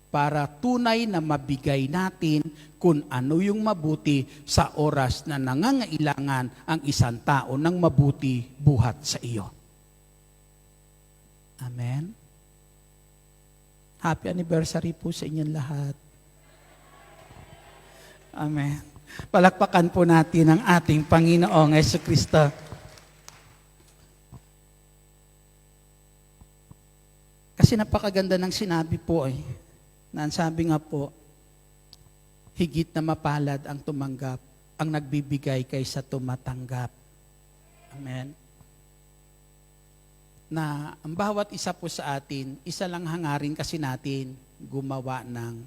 Para tunay na mabigay natin kung ano yung mabuti sa oras na nangangailangan ang isang tao ng mabuti buhat sa iyo. Amen? Happy anniversary po sa inyong lahat. Amen. Palakpakan po natin ang ating Panginoong Jesucristo. Kasi napakaganda ng sinabi po na sabi nga po, higit na mapalad ang tumanggap, ang nagbibigay kaysa tumatanggap. Amen. Na ang bawat isa po sa atin, isa lang hangarin kasi natin gumawa ng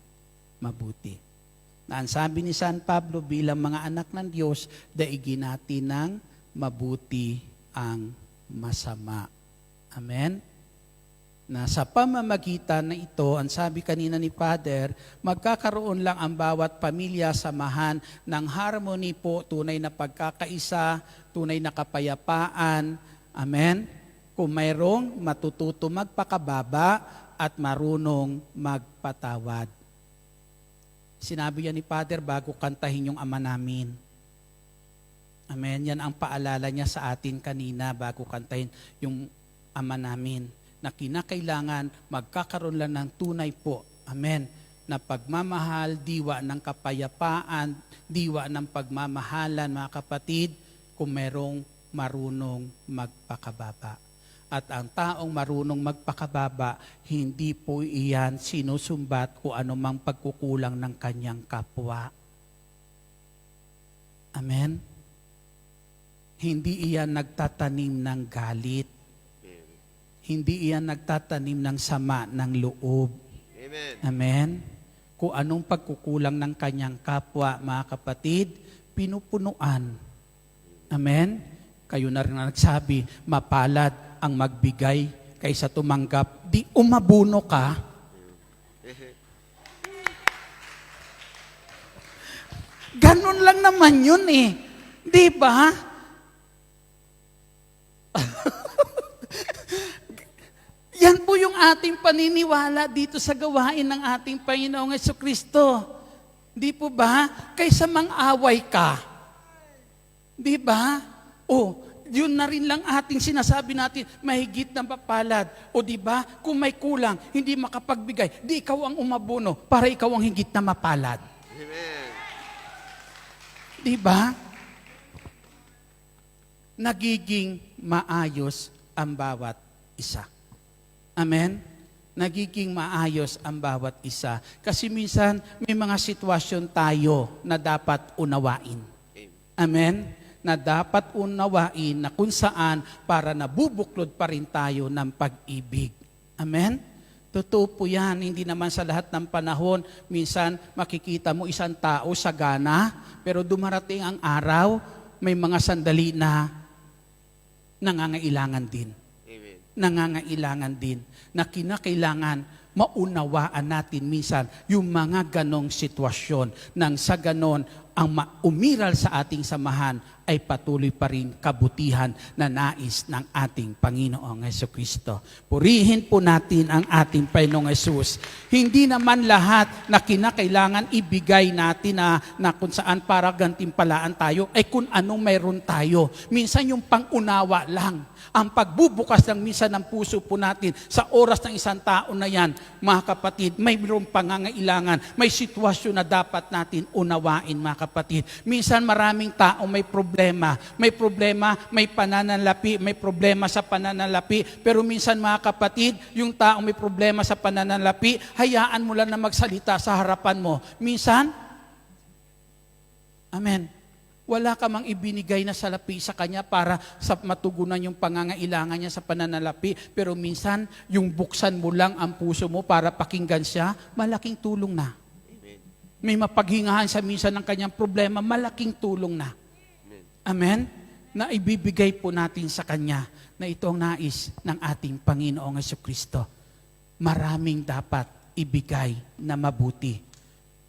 mabuti. Na ang sabi ni San Pablo, bilang mga anak ng Diyos, daigin natin ng mabuti ang masama. Amen? Na sa pamamagitan na ito, ang sabi kanina ni Father, magkakaroon lang ang bawat pamilya samahan ng harmony po, tunay na pagkakaisa, tunay na kapayapaan. Amen? Kung mayroong matututo magpakababa at marunong magpatawad. Sinabi yan ni Father bago kantahin yung Ama Namin. Amen. Yan ang paalala niya sa atin kanina bago kantahin yung Ama Namin. Na kinakailangan magkakaroon lang ng tunay po. Amen. Na pagmamahal, diwa ng kapayapaan, diwa ng pagmamahalan, mga kapatid, kung mayroong marunong magpakababa. At ang taong marunong magpakababa, hindi po iyan sinusumbat kung anumang pagkukulang ng kanyang kapwa. Amen? Hindi iyan nagtatanim ng galit. Hindi iyan nagtatanim ng sama ng loob. Amen. Amen? Kung anong pagkukulang ng kanyang kapwa, mga kapatid, pinupunuan. Amen? Kayo na rin ang nagsabi, mapalad ang magbigay kaysa tumanggap. Di umabuno ka. Ganun lang naman yun Di ba? Yan po yung ating paniniwala dito sa gawain ng ating Panginoong Jesucristo. Di po ba? Kaysa mang-away ka. Di ba? Yun na rin lang ating sinasabi natin, mahigit na mapalad. O di ba? Kung may kulang, hindi makapagbigay, di ikaw ang umabono para ikaw ang higit na mapalad. Amen. Di ba? Nagiging maayos ang bawat isa. Amen? Nagiging maayos ang bawat isa. Kasi minsan, may mga sitwasyon tayo na dapat unawain. Amen? Na dapat unawain na kung saan para nabubuklod pa rin tayo ng pag-ibig. Amen? Totoo po yan. Hindi naman sa lahat ng panahon, minsan makikita mo isang tao sagana, pero dumarating ang araw, may mga sandali na nangangailangan din. Amen. Nangangailangan din na kinakailangan maunawaan natin minsan yung mga ganong sitwasyon nang sa ganon ang umiral sa ating samahan ay patuloy pa rin kabutihan na nais ng ating Panginoong Jesucristo. Purihin po natin ang ating Panginoong Jesus. Hindi naman lahat na kinakailangan ibigay natin na kung saan para gantimpalaan tayo ay kung anong mayroon tayo. Minsan yung pangunawa lang. Ang pagbubukas ng minsan ng puso po natin sa oras ng isang tao na yan, mga kapatid, may mayroong pangangailangan, may sitwasyon na dapat natin unawain, mga kapatid. Minsan maraming tao may problema, may pananalapi, may problema sa pananalapi, pero minsan, mga kapatid, yung tao may problema sa pananalapi, hayaan mo lang na magsalita sa harapan mo. Minsan, amen, wala ka mang ibinigay na salapi sa kanya para sa matugunan yung pangangailangan niya sa pananalapi. Pero minsan, yung buksan mo lang ang puso mo para pakinggan siya, malaking tulong na. Amen. may mapaghingahan sa minsan ng kanyang problema, malaking tulong na. Amen? Na ibibigay po natin sa Kanya na ito ang nais ng ating Panginoong Jesucristo. Maraming dapat ibigay na mabuti.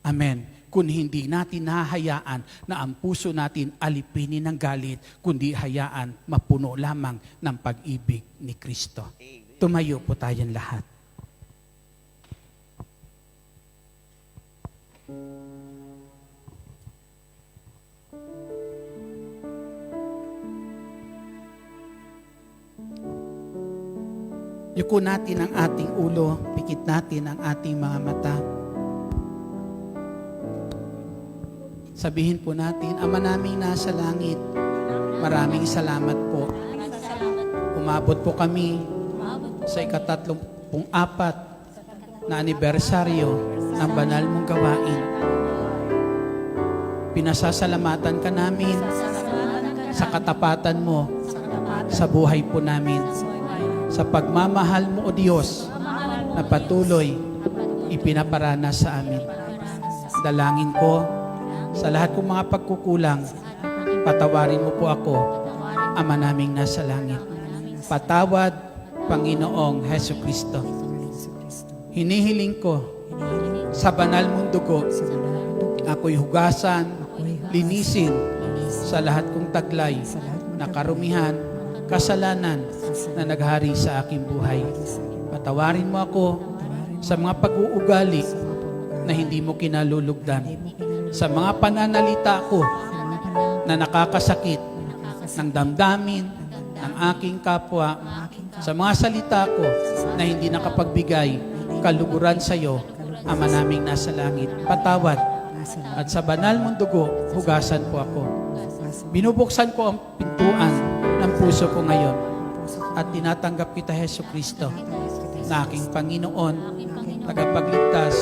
Amen. Kung hindi natin nahahayaan na ang puso natin alipinin ng galit, kundi hayaan mapuno lamang ng pag-ibig ni Kristo. Tumayo po tayong lahat. Yuko natin ang ating ulo, pikit natin ang ating mga mata. Sabihin po natin, Ama naming nasa langit, maraming salamat po. Umabot po kami sa ika-34 na anibersaryo ng banal mong gawain. Pinasasalamatan ka namin sa katapatan mo sa buhay po namin. Sa pagmamahal mo, O Diyos, na patuloy ipinaparana sa amin. Dalangin ko sa lahat kong mga pagkukulang, patawarin mo po ako, Ama naming nasa langit. Patawad, Panginoong Jesucristo. Hinihiling ko sa banal mong dugo, ako'y hugasan, linisin sa lahat kong taglay na karumihan, kasalanan na naghari sa aking buhay. Patawarin mo ako sa mga pag-uugali na hindi mo kinalulugdan, sa mga pananalita ko na nakakasakit ng damdamin ng aking kapwa, sa mga salita ko na hindi nakapagbigay kaluguran sa iyo, Ama naming nasa langit. Patawad at sa banal mong dugo, hugasan po ako. Binubuksan ko ang pintuan ng puso ko ngayon at tinatanggap kita, Jesucristo, na aking Panginoon, tagapagligtas,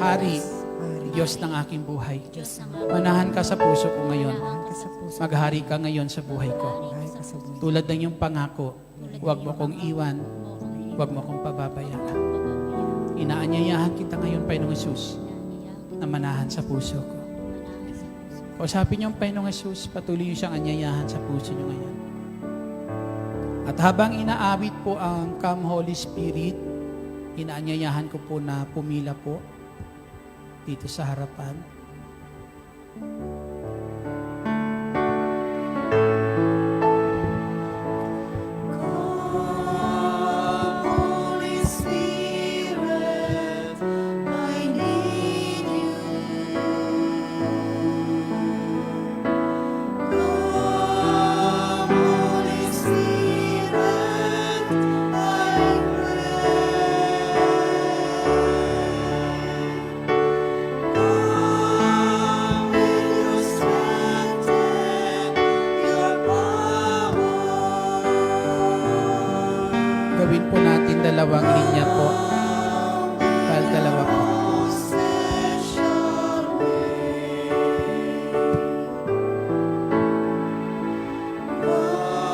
Hari, Diyos ng aking buhay. Manahan ka sa puso ko ngayon. Maghari ka ngayon sa buhay ko. Tulad ng iyong pangako, huwag mo kong iwan, huwag mo kong pababayaan. Inaanyayahan kita ngayon, Panginoong Hesus, na manahan sa puso ko. Kausapin niyo ang Panginoong Hesus, patuloy niyo siyang anyayahan sa puso niyo ngayon. At habang inaawit po ang Come Holy Spirit, inaanyayahan ko po na pumila po dito sa harapan. Gawin po natin dalawang linya po. Dalawa po.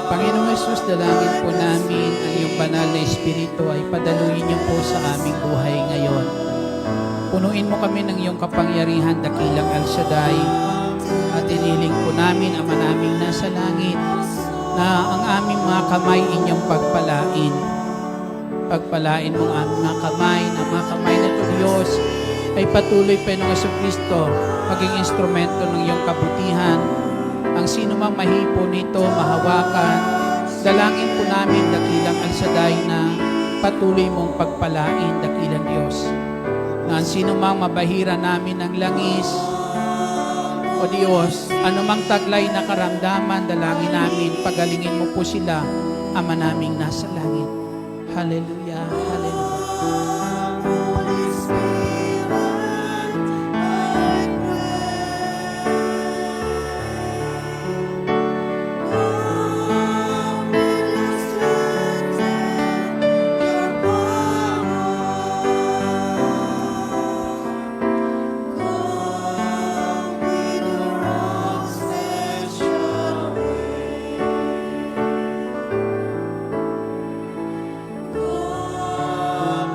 Panginoong Hesus, dalangin po namin ang iyong banal na Espiritu ay padaluyin niyo po sa aming buhay ngayon. Punuin mo kami ng iyong kapangyarihan, dakilang El Shaddai, at iniling po namin, Ama naming nasa langit, na ang aming mga kamay inyong pagpalain. Pagpalain mo ang aming mga kamay, na mga kamay na ito, Diyos, ay patuloy, Panginoong Jesucristo, maging instrumento ng iyong kabutihan. Ang sino mang mahipo nito, mahawakan, dalangin po namin, dakilang El Shaddai, na patuloy mong pagpalain, dakilang Diyos. Na ang sino mang mabahira namin ng langis, O Diyos, anumang taglay na karamdaman, dalangin namin, pagalingin mo po sila, Ama naming nasa langit. Hallelujah, hallelujah.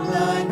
Like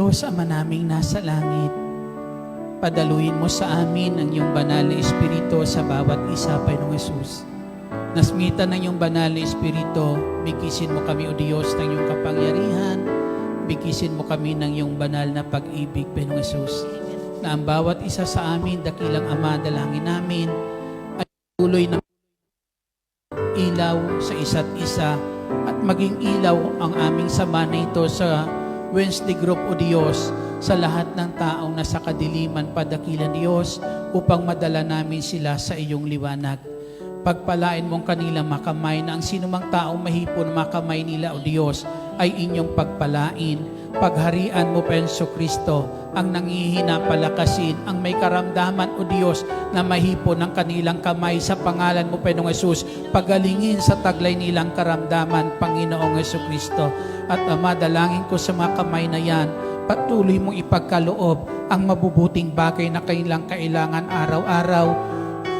Diyos, Ama naming nasa langit, padaluin mo sa amin ang iyong banal na Espiritu sa bawat isa, Panginoong Jesus. Nasmitan ng iyong banal na Espiritu, bikisin mo kami, O Diyos, ng iyong kapangyarihan, bikisin mo kami ng iyong banal na pag-ibig, Panginoong Jesus, na ang bawat isa sa amin, dakilang Ama, dalangin namin, ay tuloy na ilaw sa isa't isa at maging ilaw ang aming sama na ito sa Wednesday Group, O Diyos, sa lahat ng taong nasa kadiliman, padakilan, Diyos, upang madala namin sila sa iyong liwanag. Pagpalain mong kanila makamay na ang sinumang taong mahipon makamay nila, O Diyos, ay inyong pagpalain. Pagharian mo, Penso Kristo, ang nangihina palakasin, ang may karamdaman, O Diyos, na mahipon ng kanilang kamay sa pangalan mo, Panginoong Jesus. Pagalingin sa taglay nilang karamdaman, Panginoong Hesus Kristo. At Ama, dalangin ko sa mga kamay na yan, patuloy mong ipagkaloob ang mabubuting bagay na kailang kailangan araw-araw,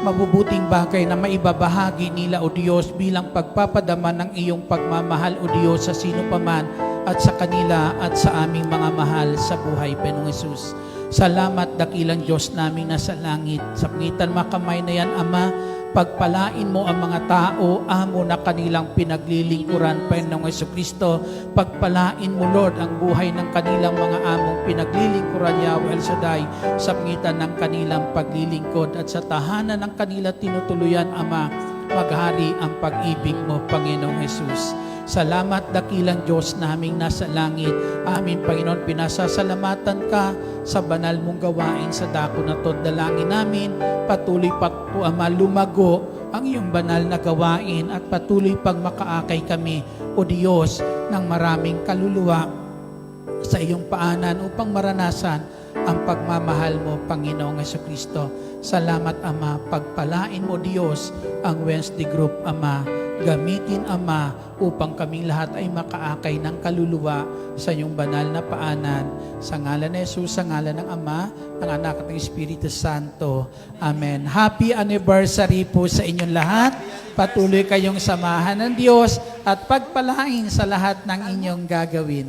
mabubuting bagay na maibabahagi nila, O Diyos, bilang pagpapadama ng iyong pagmamahal, O Diyos, sa sino paman at sa kanila at sa aming mga mahal sa buhay, Panginoong Jesus. Salamat, dakilang Diyos namin nasa langit. Sa pangitan mga kamay na yan, Ama, pagpalain mo ang mga tao, amo na kanilang pinaglilingkuran, Panginoong Jesucristo. Pagpalain mo, Lord, ang buhay ng kanilang mga among pinaglilingkuran, Yahweh El Shaddai, sa pangitan ng kanilang paglilingkod at sa tahanan ng kanila tinutuluyan, Ama, maghari ang pag-ibig mo, Panginoong Jesus. Salamat, dakilang Diyos naming nasa langit. Amin, Panginoon, pinasasalamatan ka sa banal mong gawain sa dako na to. Dalangin namin, patuloy pa po, Ama, lumago ang iyong banal na gawain at patuloy pag makaakay kami, O Diyos, ng maraming kaluluwa sa iyong paanan upang maranasan ang pagmamahal mo, Panginoong Jesucristo. Salamat, Ama. Pagpalain mo, Diyos, ang Wednesday Group, Ama. Gamitin, Ama, upang kaming lahat ay makaakay ng kaluluwa sa iyong banal na paanan. Sa ngalan ni Jesus, sa ngalan ng Ama, ng Anak at ng Espiritu Santo. Amen. Happy anniversary po sa inyong lahat. Patuloy kayong samahan ng Diyos at pagpalain sa lahat ng inyong gagawin.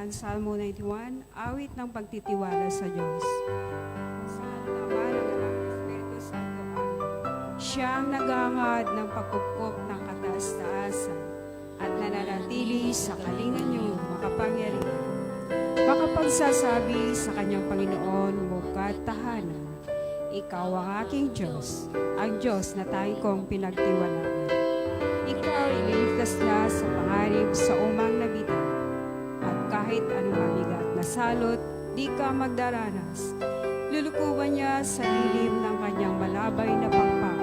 Salmo 91, awit ng pagtitiwala sa Diyos. Sa Ama ng Anak ng Espiritu Santo, Amen. Siya ang naghahangad ng pagkupkop ng kataas-taasan at nananatili sa kalingan niyong makapangyarihan. Makapagsasabi sa kanyang Panginoon, mukat tahanan. Ikaw ang aking Diyos, ang Diyos na tayo kong pinagtiwalaan. Ikaw ililigtas na sa panganib sa umang nabitan. Kahit anong mabigat na salot, di ka magdaranas. Lulukuban niya sa lilim ng kanyang malabay na pakpak.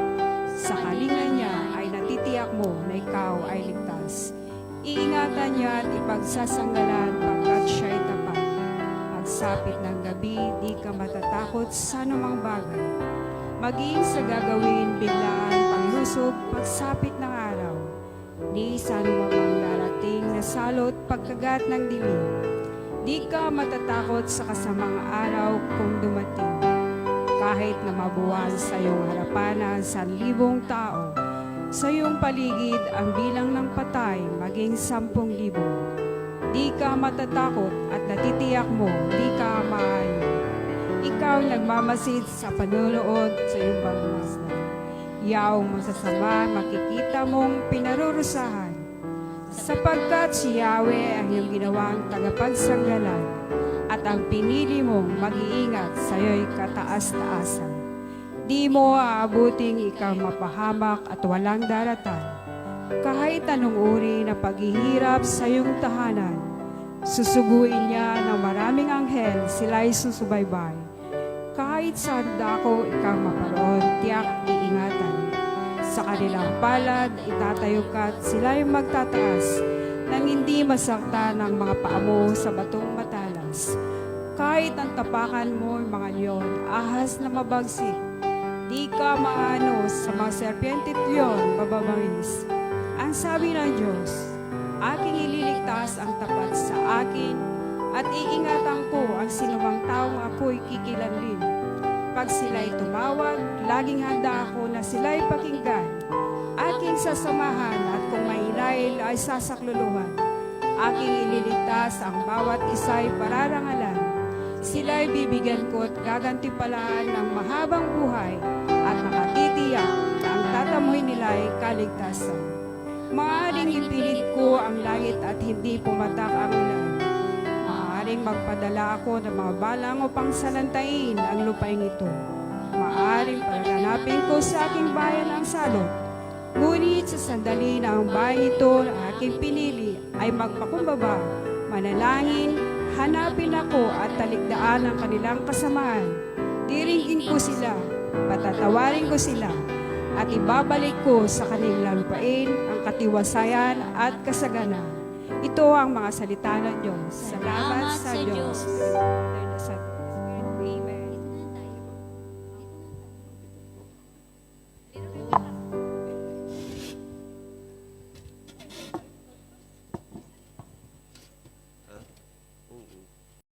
Sa kalingan niya ay natitiyak mo na ikaw ay ligtas. Iingatan niya at ipagsasanggalan pagkat siya'y tapat. pagsapit ng gabi, di ka matatakot sa anumang bagay. Maging sa gagawin, biglaan, paglusob, pagsapit ng araw. Di sa anumang darating na salot, pagkagat ng dilim. Di ka matatakot sa kasamang araw kung dumating. Kahit na mabuwan sa iyong harapan ang 1,000 tao, sa iyong paligid ang bilang ng patay maging 10,000. Di ka matatakot at natitiyak mo, di ka maayo. Ikaw nagmamasid sa panunood sa iyong pagmasdan. Yaong masasama makikita mong pinarurusahan. Sapagkat si Yahweh ang iyong ginawang tagapagsanggalan at ang pinili mong mag-iingat sa iyo'y kataas-taasan. Di mo aabuting ikaw mapahamak at walang daratan. Kahit anong uri na paghihirap sa iyong tahanan, susuguin niya ng maraming anghel, sila'y susubaybay. Kahit sa dako ikaw maparoon, tiyak iingatan. Sa kanilang palad, itatayo ka at sila'y magtataas, nang hindi masakta ng mga paa mo sa batong matalas. Kahit ang tapakan mo, mga leon, ahas na mabagsik, di ka maano sa mga serpiente at leon, mababangis. Ang sabi ng Diyos, aking ililigtas ang tapat sa akin at iingatan ko ang sinumang taong ako'y kikilanlin. Pag sila'y tumawag, laging handa ako na sila'y pakinggan. Aking sasamahan at kung mahilail ay sasakluluhan. Aking ililigtas ang bawat isa'y pararangalan. Sila'y bibigyan ko at gagantipalaan ng mahabang buhay at nakatitiyak na ang tatamuhin nila'y kaligtasan. Maaring ipilit ko ang langit at hindi pumatak ang ulan. Maaring magpadala ako ng mga balang upang salantain ang lupain ito. Maaring palaganapin ko sa aking bayan ang salot. Ngunit sa sandali na ang bayan ito na aking pinili ay magpakumbaba, manalangin, hanapin ako at talikdaan ang kanilang kasamaan. Diringgin ko sila, patatawarin ko sila, at ibabalik ko sa kanilang lupain ang katiwasayan at kasagana. Ito ang mga salita ng Diyos. Salamat sa Diyos.